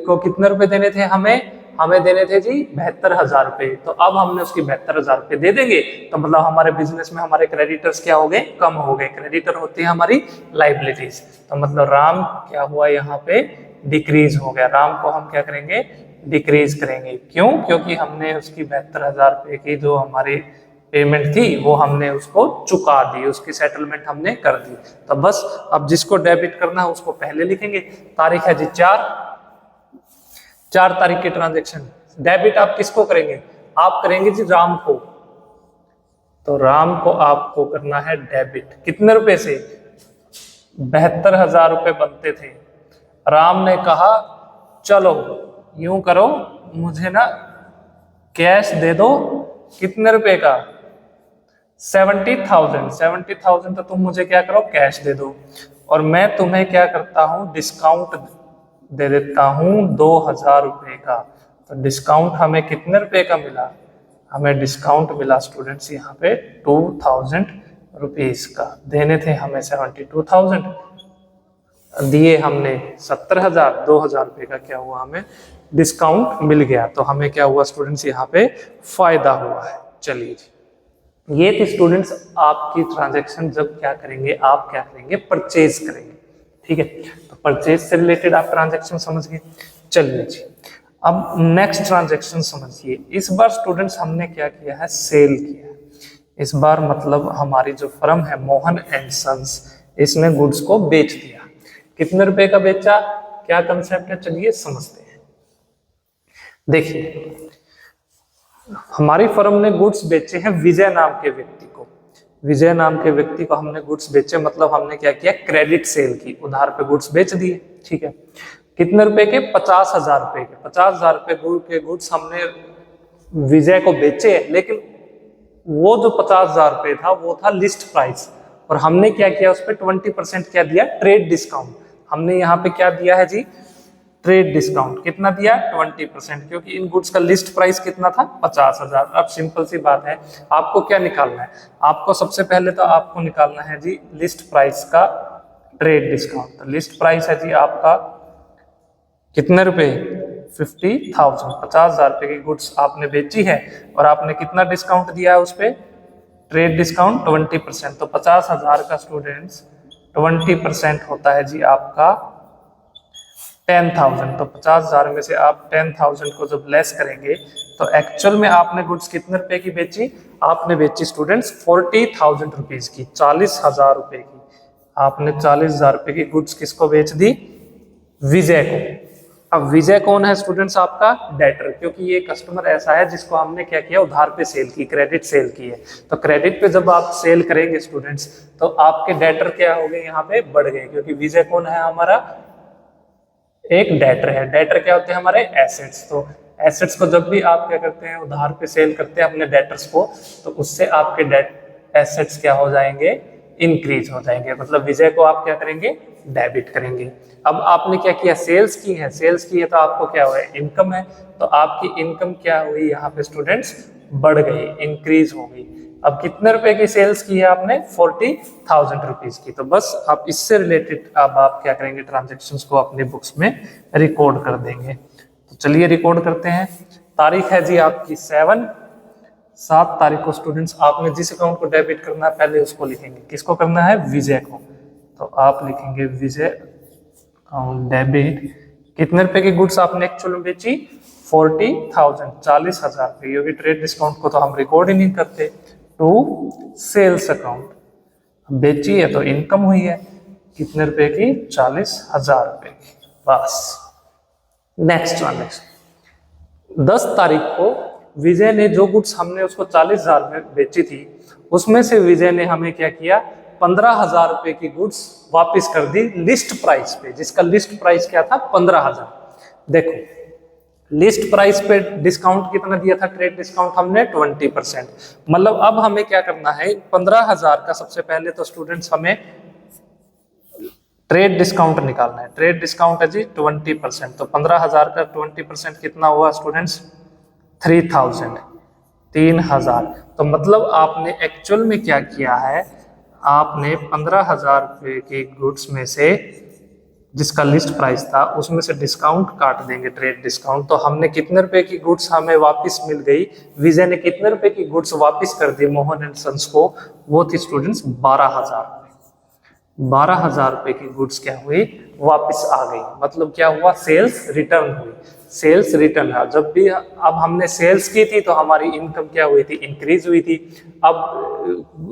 को कितने रुपए देने थे हमें देने थे जी 72,000 रुपए। तो अब हमने उसकी 72,000 रुपए दे देंगे, तो मतलब हमारे बिजनेस में हमारे क्रेडिटर्स क्या हो गए? कम हो गए। क्रेडिटर होती है हमारी लाइबिलिटीज। तो मतलब राम क्या हुआ यहाँ पे? डिक्रीज हो गया। राम को हम क्या करेंगे? डिक्रीज करेंगे। क्यों? क्योंकि हमने उसकी 72,000 रुपए की जो हमारी पेमेंट थी वो हमने उसको चुका दी, उसकी सेटलमेंट हमने कर दी। तो बस अब जिसको डेबिट करना है उसको पहले लिखेंगे। तारीख है जी 4 तारीख की ट्रांजैक्शन। डेबिट आप किसको करेंगे? आप करेंगे जी राम को। तो राम को आपको करना है डेबिट। कितने रुपए से? 72,000 रुपए बनते थे। राम ने कहा चलो यूं करो, मुझे ना कैश दे दो। कितने रुपए का? 70,000। 70,000 तो तुम मुझे क्या करो? कैश दे दो, और मैं तुम्हें क्या करता हूं? डिस्काउंट दे देता हूं 2,000 रुपए का। तो डिस्काउंट हमें कितने रुपए का मिला? हमें डिस्काउंट मिला स्टूडेंट्स यहाँ पे 2000 रुपीज का, देने थे हमें 72,000, दिए हमने 70,000, 2,000 रुपये का क्या हुआ, हमें डिस्काउंट मिल गया। तो हमें क्या हुआ स्टूडेंट्स, यहाँ पे फायदा हुआ है। चलिए जी, ये थी स्टूडेंट्स आपकी ट्रांजैक्शन जब क्या करेंगे, आप क्या करेंगे, परचेज करेंगे। ठीक है, तो परचेज से रिलेटेड आप ट्रांजैक्शन समझ गए। चलिए जी, अब नेक्स्ट ट्रांजैक्शन समझिए। इस बार स्टूडेंट्स हमने क्या किया है, सेल किया है। इस बार मतलब हमारी जो फर्म है मोहन एंड सन्स, इसने गुड्स को बेच दिया। कितने रुपए का बेचा, क्या कंसेप्ट है, चलिए समझते हैं। देखिए, हमारी फर्म ने गुड्स बेचे हैं विजय नाम के व्यक्ति को। विजय नाम के व्यक्ति को हमने गुड्स बेचे, मतलब हमने क्या किया, क्रेडिट सेल की, उधार पे गुड्स बेच दिए। ठीक है, कितने रुपए के, 50,000 रुपए के। 50,000 रुपए के गुड्स हमने विजय को बेचे, लेकिन वो जो 50,000 रुपए था वो था लिस्ट प्राइस, और हमने क्या किया, उस पर 20% क्या दिया, ट्रेड डिस्काउंट। हमने यहाँ पे क्या दिया है जी, ट्रेड डिस्काउंट। कितना दिया, 20%, क्योंकि इन गुड्स का लिस्ट प्राइस कितना था, 50,000। अब सिंपल सी बात है, आपको क्या निकालना है, आपको सबसे पहले तो आपको निकालना है जी लिस्ट प्राइस का ट्रेड डिस्काउंट। तो लिस्ट प्राइस है जी आपका कितने रुपए, 50,000। 50,000 रुपए की गुड्स आपने बेची है, और आपने कितना डिस्काउंट दिया है उस पर, ट्रेड डिस्काउंट 20%। तो 50,000 का स्टूडेंट्स 20% होता है जी आपका 10,000। तो 50,000 में से आप 10,000 को जब लेस करेंगे, तो एक्चुअल में आपने गुड्स कितने रुपए की बेची, आपने बेची स्टूडेंट्स 40,000 रुपीज की, 40,000 रुपए की। आपने 40,000 रुपए की गुड्स किसको बेच दी, विजय को। अब विजय कौन है स्टूडेंट्स, आपका डेटर, क्योंकि ये कस्टमर ऐसा है जिसको हमने क्या किया, उधार पे सेल की, क्रेडिट सेल की है। तो क्रेडिट पे जब आप सेल करेंगे स्टूडेंट्स, तो आपके डेटर क्या हो गए, यहाँ पे बढ़ गए, क्योंकि विजय कौन है, हमारा एक डेटर है। डेटर क्या होते हैं, हमारे एसेट्स। तो एसेट्स को जब भी आप क्या करते हैं, उधार पे सेल करते हैं अपने डेटर्स को, तो उससे आपके एसेट्स क्या हो जाएंगे, इंक्रीज हो जाएंगे। मतलब विजय को आप क्या करेंगे, डेबिट करेंगे। अब आपने क्या किया, सेल्स की है, सेल्स की है, तो आपको क्या हुआ, इनकम है। तो आपकी इनकम क्या हुई, यहाँ पे स्टूडेंट्स बढ़ गई, इंक्रीज हो गई। अब कितने रुपए की सेल्स की है आपने, 40,000 रुपीज की। तो बस आप इससे रिलेटेड अब आप क्या करेंगे, ट्रांजेक्शन्स को अपनी बुक्स में रिकॉर्ड कर देंगे। तो चलिए रिकॉर्ड करते हैं। तारीख है जी आपकी 7 तारीख को स्टूडेंट्स आपने जिस अकाउंट को डेबिट करना है पहले उसको लिखेंगे। किसको करना है, विजय को। तो आप लिखेंगे विजय अकाउंट डेबिट, कितने रुपए की गुड्स आपने एक्चुअल में बेची, 40,000, 40,000 रुपए, क्योंकि ट्रेड डिस्काउंट को तो हम रिकॉर्ड ही नहीं करते। टू सेल्स अकाउंट, बेची है तो इनकम हुई है, कितने रुपए की, 40,000 रुपए की। बस नेक्स्ट ट्रांजेक्शन, 10 तारीख को विजय ने जो गुड्स हमने उसको 40,000 में बेची थी, उसमें से विजय ने हमें क्या किया, 15,000 रुपए की गुड्स वापस कर दी लिस्ट प्राइस पे, जिसका लिस्ट प्राइस क्या था, 15,000। देखो लिस्ट प्राइस पे डिस्काउंट कितना दिया था, ट्रेड डिस्काउंट हमने 20%। मतलब अब हमें क्या करना है, 15,000 का सबसे पहले तो स्टूडेंट्स हमें ट्रेड डिस्काउंट निकालना है। ट्रेड डिस्काउंट है जी 20%। तो 15,000 का 20% कितना हुआ स्टूडेंट्स, 3,000, 3,000। तो मतलब आपने एक्चुअल में क्या किया है, आपने 15,000 रुपए के गुड्स में से जिसका लिस्ट प्राइस था उसमें से डिस्काउंट काट देंगे, ट्रेड डिस्काउंट। तो हमने कितने रुपए की गुड्स हमें वापस मिल गई, विजय ने कितने रुपए की गुड्स वापस कर दी मोहन एंड सन्स को, वो थी स्टूडेंट्स 12,000। 12,000 रुपए की गुड्स क्या हुई, वापस आ गई। मतलब क्या हुआ, सेल्स रिटर्न हुई। सेल्स रिटर्न है, जब भी अब हमने सेल्स की थी तो हमारी इनकम क्या हुई थी, इंक्रीज हुई थी। अब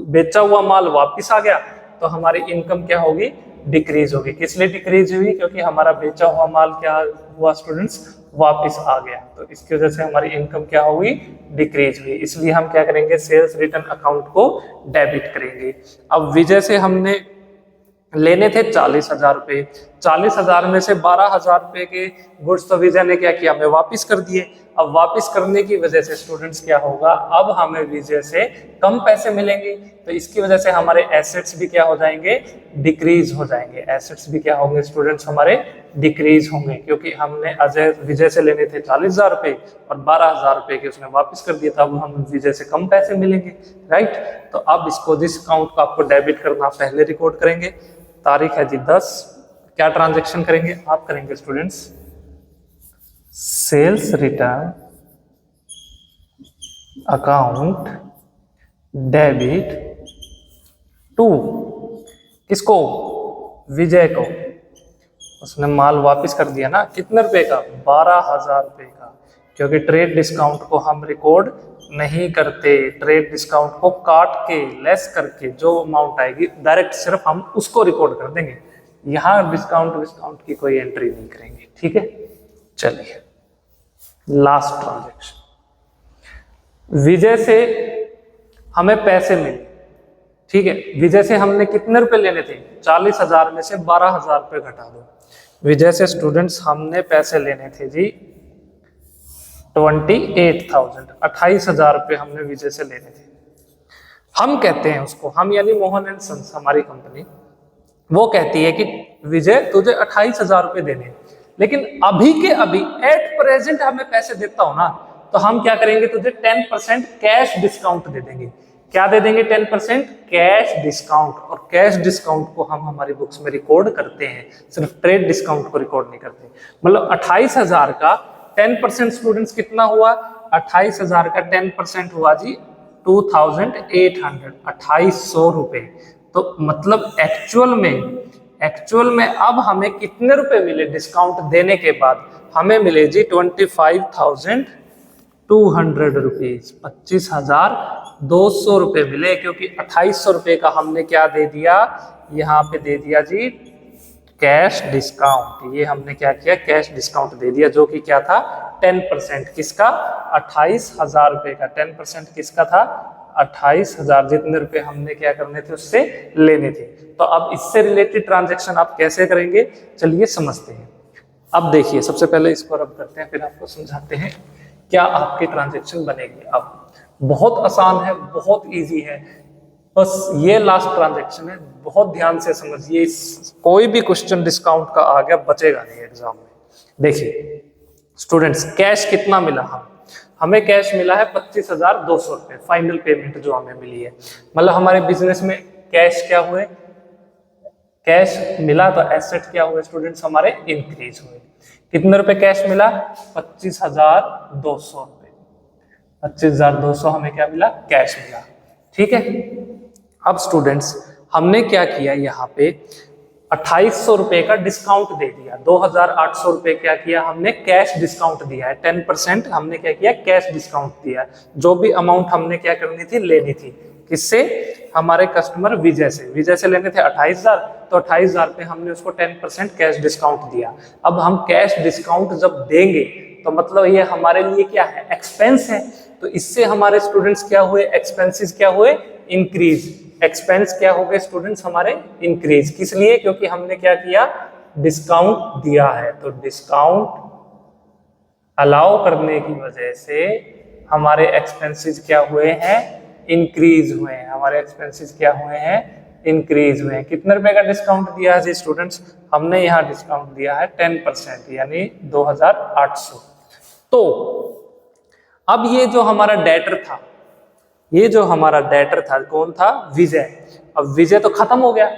बेचा हुआ माल वापस आ गया तो हमारी इनकम क्या होगी, डिक्रीज होगी। किस लिए डिक्रीज हुई, क्योंकि हमारा बेचा हुआ माल क्या हुआ स्टूडेंट्स, वापस आ गया। तो इसकी वजह से हमारी इनकम क्या होगी, डिक्रीज हुई। इसलिए हम क्या करेंगे, सेल्स रिटर्न अकाउंट को डेबिट करेंगे। अब विजय से हमने लेने थे 40,000 रुपए, 40,000 में से 12,000 रुपए के गुड्स तो विजय ने क्या किया, हमें वापस कर दिए। अब वापस करने की वजह से स्टूडेंट्स क्या होगा, अब हमें विजय से कम पैसे मिलेंगे, तो इसकी वजह से हमारे एसेट्स भी क्या हो जाएंगे, डिक्रीज हो जाएंगे। एसेट्स भी क्या होंगे स्टूडेंट्स, हमारे डिक्रीज होंगे, क्योंकि हमने अजय विजय से लेने थे 40,000 रुपए और 12,000 रुपए के उसने वापस कर दिया था, अब हम विजय से कम पैसे मिलेंगे, राइट। तो अब इसको, जिस अकाउंट को आपको डेबिट करना पहले रिकॉर्ड करेंगे, तारीख है जी 10, क्या ट्रांजेक्शन करेंगे आप, करेंगे students sales return account debit to, किसको, विजय को। उसने माल वापस कर दिया ना, कितने रुपए का, 12,000 रुपए का, क्योंकि ट्रेड डिस्काउंट को हम रिकॉर्ड नहीं करते, ट्रेड डिस्काउंट को काट के लेस करके जो अमाउंट आएगी डायरेक्ट सिर्फ हम उसको रिकॉर्ड कर देंगे, यहाँ डिस्काउंट की कोई एंट्री नहीं करेंगे, ठीक है। चलिए लास्ट ट्रांजैक्शन, विजय से हमें पैसे मिले, ठीक है। विजय से हमने कितने रुपए लेने थे, 40,000 में से 12,000 रुपए घटा दो। विजय से स्टूडेंट्स हमने पैसे लेने थे जी 28,000, 28,000 रुपए हमने विजय से लेने थे। हम कहते हैं उसको, हम यानी मोहन एंड सन्स हमारी कंपनी, वो कहती है कि विजय तुझे 28,000 रुपए देने हैं, लेकिन अभी के अभी एट प्रेजेंट हमें पैसे देता हो ना, तो हम क्या करेंगे, तुझे 10% कैश डिस्काउंट दे देंगे। क्या दे देंगे, 10% कैश डिस्काउंट। और कैश डिस्काउंट को हम हमारी बुक्स में रिकॉर्ड करते हैं, सिर्फ ट्रेड डिस्काउंट को रिकॉर्ड नहीं करते। मतलब 28,000 का 10% स्टूडेंट्स कितना हुआ, 28,000 का 10% हुआ जी 2,800, 2,800 रुपए। तो मतलब एक्चुअल में अब हमें कितने रुपए मिले डिस्काउंट देने के बाद, हमें मिले जी 25,200 रुपीज, 25,200 रुपए मिले, क्योंकि 2,800 रुपए का हमने क्या दे दिया, यहाँ पे दे दिया जी कैश डिस्काउंट। ये हमने क्या किया, कैश डिस्काउंट दे दिया, जो कि क्या था 10%, किसका, 28,000 रुपए का। 10% किसका था, 28,000, जितने रुपए हमने क्या करने थे, उससे लेने थे। तो अब इससे रिलेटेड ट्रांजैक्शन आप कैसे करेंगे, चलिए समझते हैं। अब देखिए, सबसे पहले इसको रब करते हैं, फिर आपको समझाते हैं क्या आपकी ट्रांजैक्शन बनेगी। अब बहुत आसान है, बहुत इजी है, बस ये लास्ट ट्रांजैक्शन है, बहुत ध्यान से समझिए। कोई भी क्वेश्चन डिस्काउंट का आ गया बचेगा नहीं एग्जाम में। देखिए स्टूडेंट्स, कैश कितना मिला, हमें कैश मिला है 25,200 रुपए, फाइनल पेमेंट जो हमें मिली है। मतलब हमारे बिजनेस में कैश क्या हुए, कैश मिला तो एसेट क्या हुए स्टूडेंट्स, हमारे इंक्रीज हुए। कितने रुपए कैश मिला, 25,200 रुपए, 25,200 हमें क्या मिला, कैश मिला, ठीक है। अब स्टूडेंट्स हमने क्या किया, यहाँ पे 2,800 रुपए का डिस्काउंट दे दिया, 2,800 रुपए क्या किया हमने, कैश डिस्काउंट दिया है, 10% हमने क्या किया, कैश डिस्काउंट दिया। जो भी अमाउंट हमने क्या करनी थी, लेनी थी, किससे, हमारे कस्टमर विजय से। विजय से लेने थे 28,000, तो 28,000 पे हमने उसको 10% कैश डिस्काउंट दिया। अब हम कैश डिस्काउंट जब देंगे तो मतलब ये हमारे लिए क्या है, एक्सपेंस है। तो इससे हमारे स्टूडेंट्स क्या हुए, एक्सपेंसेस क्या हुए, इंक्रीज। एक्सपेंस क्या हो गए स्टूडेंट्स, हमारे इंक्रीज। किस लिए, क्योंकि हमने क्या किया, डिस्काउंट दिया है। तो डिस्काउंट अलाउ करने की वजह से हमारे एक्सपेंसेस क्या हुए हैं, इंक्रीज हुए हैं। हमारे एक्सपेंसेस क्या हुए हैं, इंक्रीज हुए हैं। कितने रुपए का डिस्काउंट दिया है जी स्टूडेंट्स, हमने यहाँ डिस्काउंट दिया है 10%, यानी 2,800। तो अब ये जो हमारा डेटर था, ये जो हमारा डेटर था, कौन था, विजय। अब विजय तो खत्म हो गया,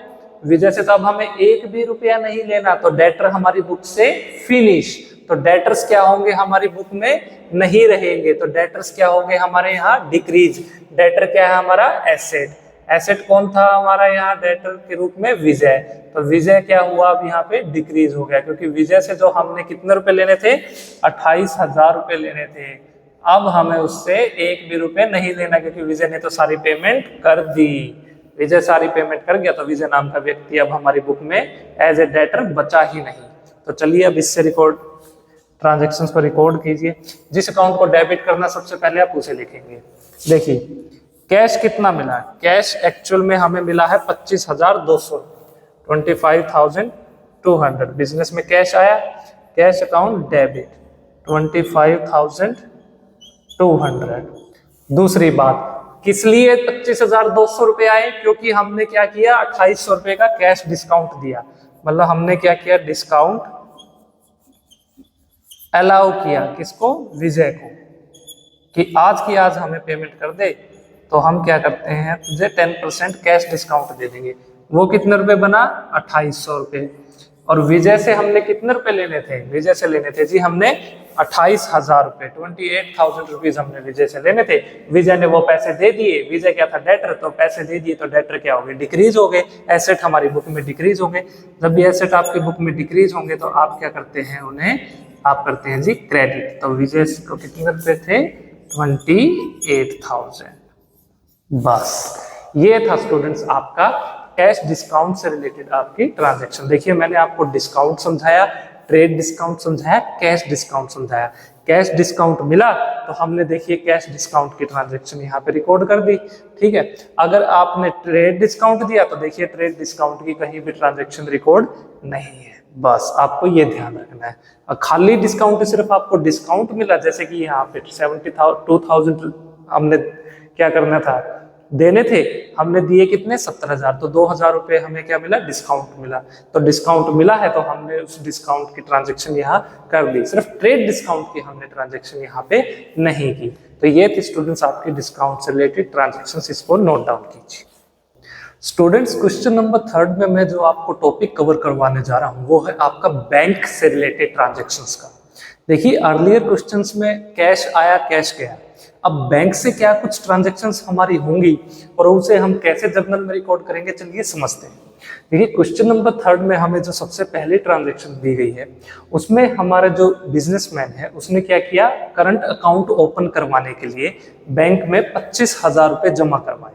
विजय से तो अब हमें एक भी रुपया नहीं लेना, तो डेटर हमारी बुक से फिनिश। तो डेटर्स क्या होंगे, हमारी बुक में नहीं रहेंगे, तो डेटर्स क्या होंगे हमारे यहाँ, डिक्रीज। डेटर क्या है हमारा, एसेट। एसेट कौन था हमारा यहाँ डेटर के रूप में, विजय। तो विजय क्या हुआ, अब यहाँ पे डिक्रीज हो गया, क्योंकि विजय से जो हमने कितने रुपए लेने थे, 28,000 रुपए लेने थे। अब हमें उससे एक भी रुपए नहीं लेना, क्योंकि विजय ने तो सारी पेमेंट कर दी। विजय सारी पेमेंट कर गया, तो विजय नाम का व्यक्ति अब हमारी बुक में एज ए डेटर बचा ही नहीं। तो चलिए अब इससे रिकॉर्ड, ट्रांजैक्शंस को रिकॉर्ड कीजिए। जिस अकाउंट को डेबिट करना सबसे पहले आप उसे लिखेंगे। देखिए कैश कितना मिला, कैश एक्चुअल में हमें मिला है 25,200, 25,200 200। बिजनेस में कैश आया, कैश अकाउंट डेबिट 25,200। दूसरी बात, किस लिए 25,200 रुपए आए? क्योंकि हमने क्या किया, 2800 रुपए का कैश डिस्काउंट दिया। मतलब हमने क्या किया, डिस्काउंट अलाउ किया किसको, विजय को, कि आज की आज हमें पेमेंट कर दे तो हम क्या करते हैं, तुझे 10% कैश डिस्काउंट दे देंगे। वो कितने रुपए बना, 2800 रुपए। और विजय से हमने कितने रुपए लेने थे, विजय से लेने थे जी हमने 28,000 रुपए, 28,000 रुपीज हमने विजय से लेने थे। विजय ने वो पैसे दे दिए, विजय क्या था, डेटर, तो पैसे दे दिए तो डेटर क्या हो गए, डिक्रीज हो गए, एसेट हमारी बुक में डिक्रीज हो गए। जब भी एसेट आपकी बुक में डिक्रीज होंगे तो आप क्या करते हैं, उन्हें आप करते हैं जी क्रेडिट। तो विजय को कितने रुपए थे, 28,000। बस ये था स्टूडेंट्स आपका कैश डिस्काउंट से रिलेटेड आपकी ट्रांजैक्शन। देखिए मैंने आपको डिस्काउंट समझाया, ट्रेड डिस्काउंट समझाया, कैश डिस्काउंट समझाया। कैश डिस्काउंट मिला तो हमने देखिए कैश डिस्काउंट की ट्रांजैक्शन यहाँ पे रिकॉर्ड कर दी, ठीक है। अगर आपने ट्रेड डिस्काउंट दिया तो देखिए ट्रेड डिस्काउंट की कहीं भी ट्रांजैक्शन रिकॉर्ड नहीं है। बस आपको ये ध्यान रखना है। खाली डिस्काउंट सिर्फ आपको डिस्काउंट मिला, जैसे कि यहाँ पे 72,000 हमने क्या करना था, देने थे, हमने दिए कितने, 17,000, तो 2,000 रुपए हमें क्या मिला, डिस्काउंट मिला। तो डिस्काउंट मिला है तो हमने उस डिस्काउंट की ट्रांजैक्शन यहाँ कर दी। सिर्फ ट्रेड डिस्काउंट की हमने ट्रांजैक्शन यहाँ पे नहीं की। तो ये थी स्टूडेंट्स आपकी डिस्काउंट से रिलेटेड ट्रांजैक्शन, इसको नोट डाउन कीजिए। स्टूडेंट्स क्वेश्चन नंबर 3 में मैं जो आपको टॉपिक कवर करवाने जा रहा हूँ वो है आपका बैंक से रिलेटेड ट्रांजैक्शंस का। देखिए अर्लियर क्वेश्चंस में कैश आया, कैश गया। अब बैंक से क्या कुछ ट्रांजैक्शंस हमारी होंगी और उसे हम कैसे जर्नल में रिकॉर्ड करेंगे, चलिए समझते हैं। देखिए क्वेश्चन नंबर 3 में हमें जो सबसे पहली ट्रांजैक्शन दी गई है उसमें हमारा जो बिजनेसमैन है उसने क्या किया, करंट अकाउंट ओपन करवाने के लिए बैंक में 25,000 रुपए जमा करवाए।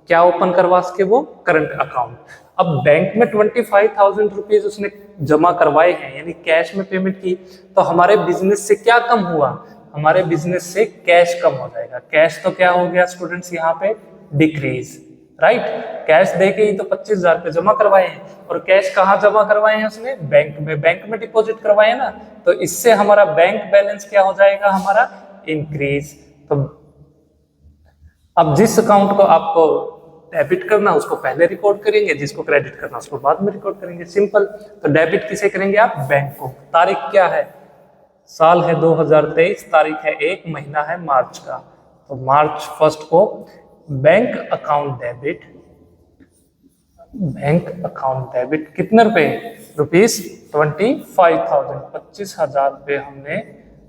क्या ओपन करवा सके वो, करंट अकाउंट। अब बैंक में 25,000 रुपीज उसने जमा करवाए हैं, यानी कैश में पेमेंट की, तो हमारे बिजनेस से क्या कम हुआ, हमारे बिजनेस से कैश कम हो जाएगा। कैश तो क्या हो गया स्टूडेंट्स यहाँ पे, डिक्रीज, राइट। कैश दे के ही तो 25,000 रुपए जमा करवाए हैं, और कैश कहाँ जमा करवाए हैं उसने, बैंक में, बैंक में डिपॉजिट करवाए ना, तो इससे हमारा बैंक बैलेंस क्या हो जाएगा, हमारा इंक्रीज। तो अब जिस अकाउंट को आपको डेबिट करना उसको पहले रिकॉर्ड करेंगे, जिसको क्रेडिट करना उसको बाद में रिकॉर्ड करेंगे, सिंपल। तो डेबिट किसे करेंगे आप, बैंक को। तारीख क्या है, साल है 2023, तारीख है 1, महीना है मार्च का, तो मार्च 1 को bank account debit, bank account debit कितने रुपए, रुपीज 25,000, 25,000 रुपए हमने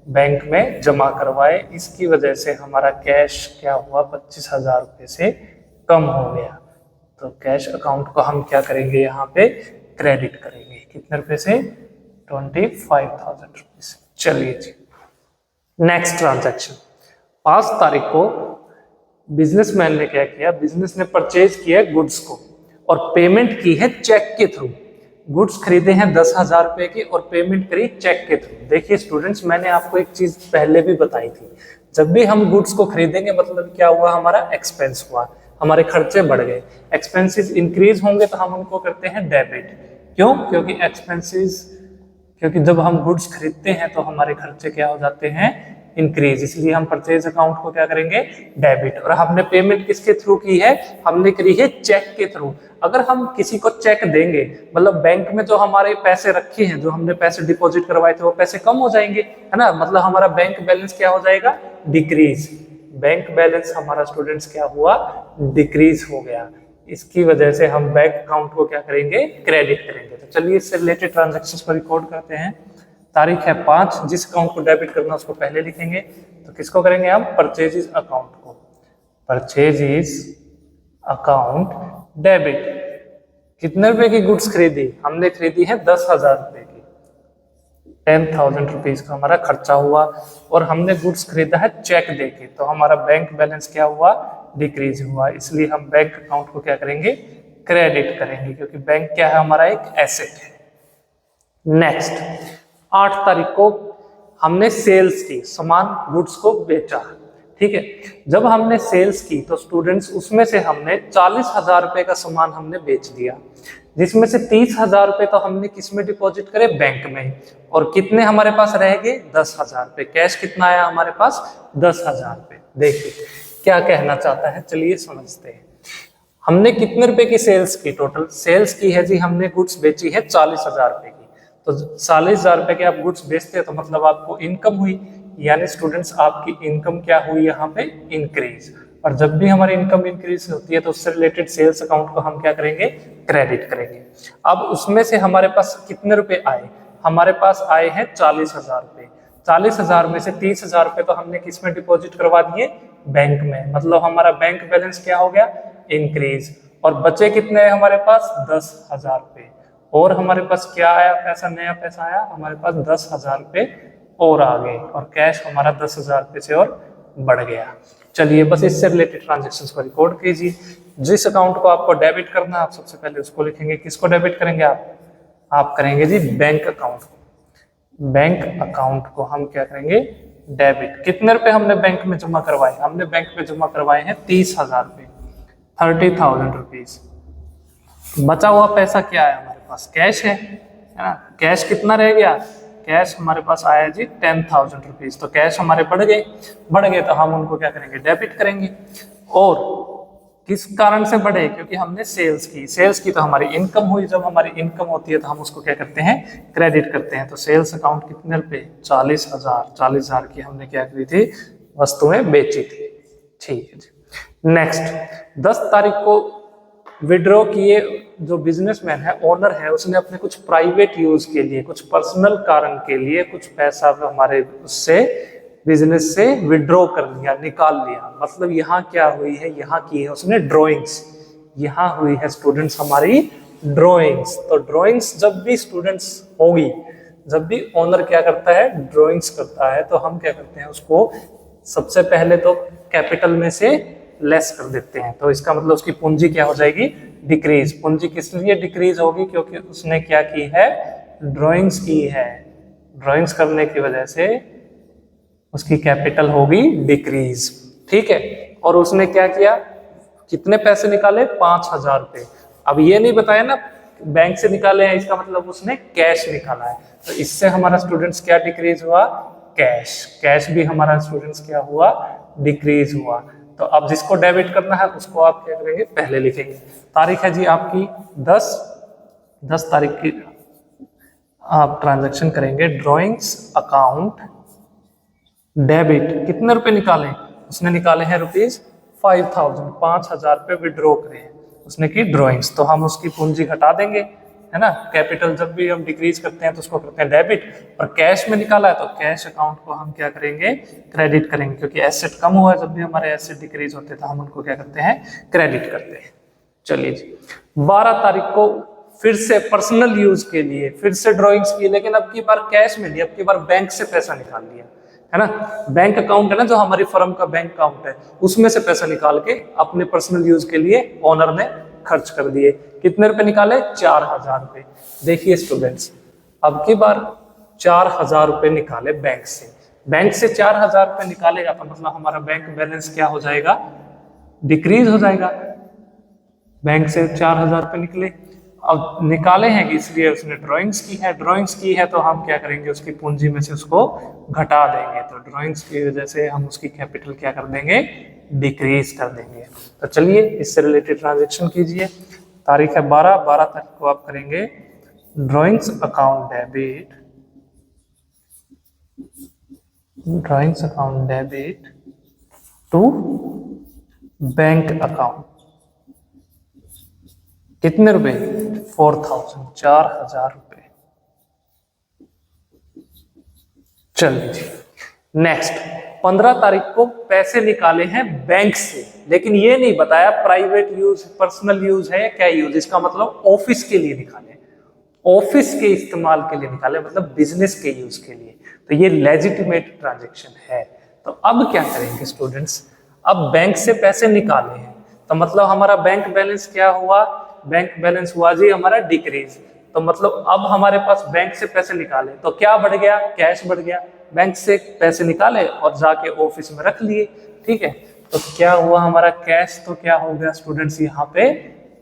बैंक में जमा करवाए। इसकी वजह से हमारा कैश क्या हुआ, 25,000 रुपए से कम हो गया। तो कैश अकाउंट को हम क्या करेंगे, यहाँ पे क्रेडिट करेंगे, कितने रुपए से, 25,000 रुपीज। चलिए जी नेक्स्ट ट्रांजैक्शन, 5 तारीख को बिजनेसमैन ने क्या किया, बिजनेस ने परचेज किया गुड्स को और पेमेंट की है चेक के थ्रू। गुड्स खरीदे हैं 10,000 रुपए के और पेमेंट करी चेक के थ्रू। देखिए स्टूडेंट्स मैंने आपको एक चीज पहले भी बताई थी, जब भी हम गुड्स को खरीदेंगे मतलब क्या हुआ, हमारा एक्सपेंस हुआ, हमारे खर्चे बढ़ गए। एक्सपेंसेस इंक्रीज होंगे तो हम उनको करते हैं डेबिट। क्यों, क्योंकि एक्सपेंसेस, क्योंकि जब हम गुड्स खरीदते हैं तो हमारे खर्चे क्या हो जाते हैं, इंक्रीज, इसलिए हम परचेज अकाउंट को क्या करेंगे, डेबिट। और हमने पेमेंट किसके थ्रू की है, हमने करी है चेक के थ्रू। अगर हम किसी को चेक देंगे मतलब बैंक में जो हमारे पैसे रखे हैं, जो हमने पैसे डिपॉजिट करवाए थे वो पैसे कम हो जाएंगे, है ना, मतलब हमारा बैंक बैलेंस क्या हो जाएगा, डिक्रीज। बैंक बैलेंस हमारा स्टूडेंट्स क्या हुआ, डिक्रीज हो गया। इसकी वजह से हम बैंक अकाउंट को क्या करेंगे, क्रेडिट करेंगे। तो चलिए इससे रिलेटेड ट्रांजैक्शंस को रिकॉर्ड करते हैं। तारीख है 5, जिस अकाउंट को डेबिट करना उसको पहले लिखेंगे। तो किसको करेंगे हम, परचेजेस अकाउंट को, परचेजेस अकाउंट डेबिट। कितने रुपए की गुड्स खरीदी, हमने खरीदी है 10,000 रुपए की, 10,000 रुपीज का हमारा खर्चा हुआ और हमने गुड्स खरीदा है चेक देके, तो हमारा बैंक बैलेंस क्या हुआ, डिक्रीज हुआ। इसलिए हम बैंक अकाउंट को क्या करेंगे, क्रेडिट करेंगे, क्योंकि बैंक क्या है, हमारा एक एसेट है। नेक्स्ट 8 तारीख को हमने सेल्स की, सामान गुड्स को बेचा, ठीक है। जब हमने सेल्स की तो स्टूडेंट्स उसमें से हमने 40,000 रुपए का सामान हमने बेच दिया। जिसमें से 30,000 रुपए तो हमने किस में डिपॉजिट करे, बैंक में, और कितने हमारे पास रह गए, 10,000 रुपए। कैश कितना आया हमारे पास, 10,000 रुपए। देखिए क्या कहना चाहता है, चलिए समझते हैं। हमने कितने रुपए की सेल्स की, टोटल सेल्स की है जी, हमने गुड्स बेची है 40,000 रुपए की। तो 40,000 रुपए के आप गुड्स बेचते हैं तो मतलब आपको इनकम हुई, यानी स्टूडेंट्स आपकी इनकम क्या हुई यहाँ पे, इंक्रीज। और जब भी हमारी इनकम इंक्रीज होती है तो उससे रिलेटेड सेल्स अकाउंट को हम क्या करेंगे, क्रेडिट करेंगे। अब उसमें से हमारे पास कितने रुपए आए, हमारे पास आए हैं 40,000 रुपए। 40,000 में से 30,000 रुपए तो हमने किस में डिपॉजिट करवा दिए, बैंक में, मतलब हमारा बैंक बैलेंस क्या हो गया, इंक्रीज। और बचे कितने हैं हमारे पास, 10,000 रुपए। और हमारे पास क्या आया पैसा, नया पैसा आया हमारे पास 10,000 रुपए और आ गए, और कैश हमारा 10,000 रुपए से और बढ़ गया। चलिए बस इससे रिलेटेड ट्रांजेक्शन्स को रिकॉर्ड कीजिए। जिस अकाउंट को आपको डेबिट करना है आप सबसे पहले उसको लिखेंगे। किसको डेबिट करेंगे आप करेंगे जी बैंक अकाउंट को। बैंक अकाउंट को हम क्या करेंगे, डेबिट। कितने रुपए हमने बैंक में जमा करवाए, हमने बैंक में जमा करवाए हैं 30,000 रुपए, 30,000 रुपीज। बचा हुआ पैसा क्या है हमारे पास, कैश है ना। कैश कितना रह गया, कैश हमारे पास आया जी 10,000 रुपीज। तो कैश हमारे बढ़ गए तो हम उनको क्या करेंगे, डेबिट करेंगे। और किस कारण से बढ़े, क्योंकि हमने सेल्स की तो हमारी इनकम हुई। जब हमारी इनकम होती है तो हम उसको क्या करते हैं, क्रेडिट करते हैं। तो सेल्स अकाउंट कितने रुपए, 40,000 की हमने क्या करी थी, वस्तुएं बेची थी। ठीक है जी। नेक्स्ट 10 तारीख को विड्रॉ किए जो बिजनेसमैन है, ओनर है, उसने अपने कुछ प्राइवेट यूज के लिए, कुछ पर्सनल कारण के लिए कुछ पैसा हमारे उससे बिजनेस से विड्रॉ कर लिया, निकाल लिया। मतलब यहाँ क्या हुई है, यहाँ की है उसने ड्रॉइंग्स, यहाँ हुई है स्टूडेंट्स हमारी ड्रॉइंग्स। तो ड्रॉइंग्स जब भी स्टूडेंट्स होगी, जब भी ओनर क्या करता है, ड्रॉइंग्स करता है, तो हम क्या करते हैं, उसको सबसे पहले तो कैपिटल में से लेस कर देते हैं। तो इसका मतलब उसकी पूंजी क्या हो जाएगी, डिक्रीज। पूंजी किस लिए डिक्रीज होगी, क्योंकि उसने क्या की है, ड्राइंग्स की है। ड्राइंग्स करने की वजह से उसकी कैपिटल होगी डिक्रीज। ठीक है। और उसने क्या किया, कितने पैसे निकाले, 5,000 रुपए। अब ये नहीं बताया ना बैंक से निकाले हैं, इसका मतलब उसने कैश निकाला है। तो इससे हमारा स्टूडेंट्स क्या डिक्रीज हुआ, कैश भी हमारा स्टूडेंट्स क्या हुआ, डिक्रीज हुआ। तो अब जिसको डेबिट करना है उसको आप क्या करेंगे, पहले लिखेंगे। तारीख है जी आपकी 10 तारीख की आप ट्रांजैक्शन करेंगे। ड्राइंग्स अकाउंट डेबिट, कितने रुपए निकाले, उसने निकाले हैं रुपीज 5,000, 5,000 रुपए विड्रॉ करे हैं उसने की ड्राइंग्स। तो हम उसकी पूंजी घटा देंगे, है ना। कैपिटल जब भी हम डिक्रीज करते हैं तो उसको करते हैं डेबिट, और कैश में निकाला है तो कैश अकाउंट को हम क्या करेंगे, क्रेडिट करेंगे। क्योंकि एसेट कम हुआ है, जब भी हमारे एसेट डिक्रीज होते हैं तो हम उनको क्या करते हैं, क्रेडिट करते हैं। चलिए जी 12 तारीख को फिर से पर्सनल यूज के लिए फिर से ड्रॉइंग्स की, लेकिन अब की बार कैश में नहीं, अब की बार बैंक से पैसा निकाल लिया, है ना। बैंक अकाउंट है ना जो हमारी फर्म का बैंक अकाउंट है, उसमें से पैसा निकाल के अपने पर्सनल यूज के लिए ओनर ने खर्च कर दिए। कितने रुपए निकाले, 4,000 रुपए। देखिए स्टूडेंट्स, अब की बार 4,000 रुपए निकाले बैंक से 4,000 रुपए निकालेगा तो मतलब हमारा बैंक बैलेंस क्या हो जाएगा, डिक्रीज हो जाएगा। बैंक से 4,000 रुपए निकले, अब निकाले हैं इसलिए उसने ड्राइंग्स की है तो हम क्या करेंगे, उसकी पूंजी में से उसको घटा देंगे। तो ड्राइंग्स की वजह से हम उसकी कैपिटल क्या कर देंगे, डिक्रीज कर देंगे। तो चलिए इससे रिलेटेड ट्रांजैक्शन कीजिए। तारीख है 12 तारीख को आप करेंगे drawings account debit to bank account. कितने रुपए, 4,000, 4,000 रुपए। चलिए जी नेक्स्ट 15 तारीख को पैसे निकाले हैं बैंक से, लेकिन ये नहीं बताया प्राइवेट यूज, पर्सनल यूज है या क्या यूज। इसका मतलब ऑफिस के लिए निकाले, ऑफिस के इस्तेमाल के लिए निकाले, मतलब बिजनेस के यूज के लिए। तो ये लेजिटिमेट ट्रांजैक्शन है। तो अब क्या करेंगे स्टूडेंट्स, अब बैंक से पैसे निकाले हैं तो मतलब हमारा बैंक बैलेंस क्या हुआ, बैंक बैलेंस हुआ जी हमारा डिक्रीज। तो मतलब अब हमारे पास बैंक से पैसे निकाले तो क्या बढ़ गया, कैश बढ़ गया। बैंक से पैसे निकाले और जाके ऑफिस में रख लिए, ठीक है। तो क्या हुआ हमारा कैश, तो क्या हो गया स्टूडेंट्स, यहाँ पे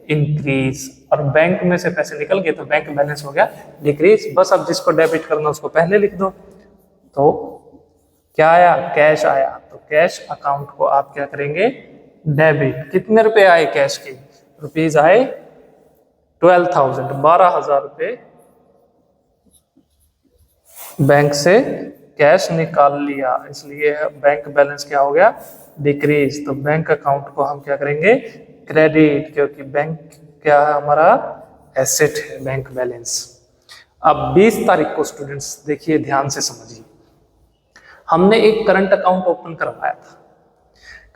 इंक्रीज, और बैंक में से पैसे निकल गए तो बैंक बैलेंस हो गया डिक्रीज। बस अब जिसको डेबिट करना उसको पहले लिख दो। तो क्या आया, कैश आया, तो कैश अकाउंट को आप क्या करेंगे, डेबिट। कितने रुपए आए कैश के, रुपीज आए 12,000, 12,000 रुपए बैंक से कैश निकाल लिया, इसलिए बैंक बैलेंस क्या हो गया, डिक्रीज। तो बैंक अकाउंट को हम क्या करेंगे, क्रेडिट, क्योंकि बैंक क्या है हमारा, एसेट है बैंक बैलेंस। अब 20 तारीख को स्टूडेंट्स देखिए ध्यान से समझिए, हमने एक करंट अकाउंट ओपन करवाया था।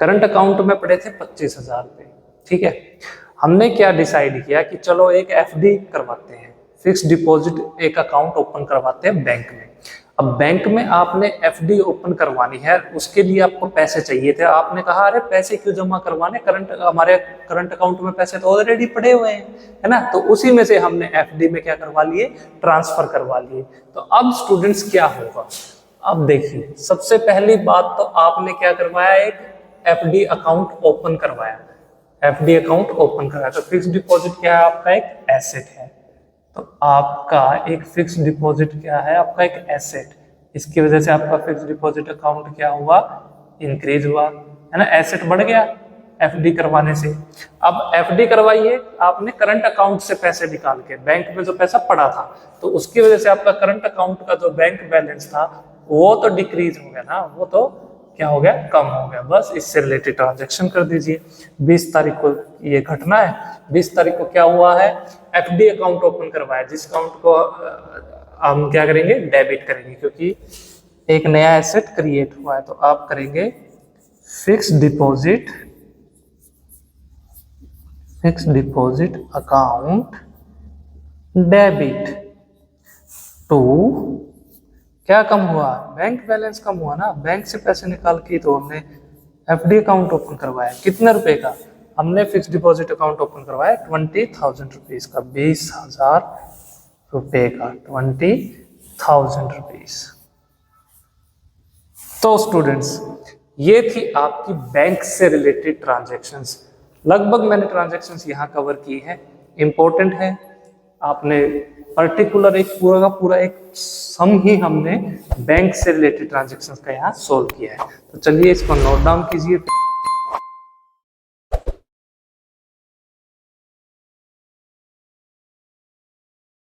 करंट अकाउंट में पड़े थे 25,000 रुपए, ठीक है। हमने क्या डिसाइड किया कि चलो एक एफडी करवाते हैं, फिक्स डिपॉजिट एक अकाउंट ओपन करवाते हैं बैंक में। अब बैंक में आपने एफडी ओपन करवानी है, उसके लिए आपको पैसे चाहिए थे। आपने कहा अरे पैसे क्यों जमा करवाने, हमारे करंट अकाउंट में पैसे तो ऑलरेडी पड़े हुए हैं, है ना। तो उसी में से हमने एफडी में क्या करवा लिए, ट्रांसफर करवा लिए। तो अब स्टूडेंट्स क्या होगा, अब देखिए सबसे पहली बात तो आपने क्या करवाया, एक एफडी अकाउंट ओपन करवाया, एफडी अकाउंट ओपन कराया। तो फिक्स डिपॉजिट क्या है आपका, एक एसेट है। तो आपका एक फिक्स डिपॉजिट क्या है, आपका एक एसेट। इसकी वजह से आपका फिक्स डिपॉजिट अकाउंट क्या हुआ, इंक्रीज हुआ, है ना, एसेट बढ़ गया एफडी करवाने से। अब एफडी करवाइए आपने करंट अकाउंट से पैसे निकाल के, बैंक में जो पैसा पड़ा था, तो उसकी वजह से आपका करंट अकाउंट का जो बैंक बैलेंस था वो तो डिक्रीज हो गया ना, वो तो क्या हो गया, कम हो गया। बस इससे रिलेटेड ट्रांजैक्शन कर दीजिए। 20 तारीख को ये घटना है। 20 तारीख को क्या हुआ है, एफडी अकाउंट ओपन करवाया, जिस अकाउंट को हम क्या करेंगे, डेबिट करेंगे, क्योंकि एक नया एसेट क्रिएट हुआ है। तो आप करेंगे fix deposit account debit to, क्या कम हुआ, बैंक बैलेंस कम हुआ ना, बैंक से पैसे निकाल के तो हमने एफडी अकाउंट ओपन करवाया। कितने रुपए का, हमने फिक्स डिपॉजिट अकाउंट ओपन करवाया 20,000 रुपीज का, 20,000 रुपए का, 20,000 रुपीज। तो स्टूडेंट्स ये थी आपकी बैंक से रिलेटेड ट्रांजैक्शंस। लगभग मैंने ट्रांजैक्शंस यहाँ कवर की है, इंपॉर्टेंट है। आपने पर्टिकुलर एक पूरा का पूरा एक सम ही हमने बैंक से रिलेटेड ट्रांजैक्शंस का यहाँ सोल्व किया है। तो चलिए इसको नोट डाउन कीजिए।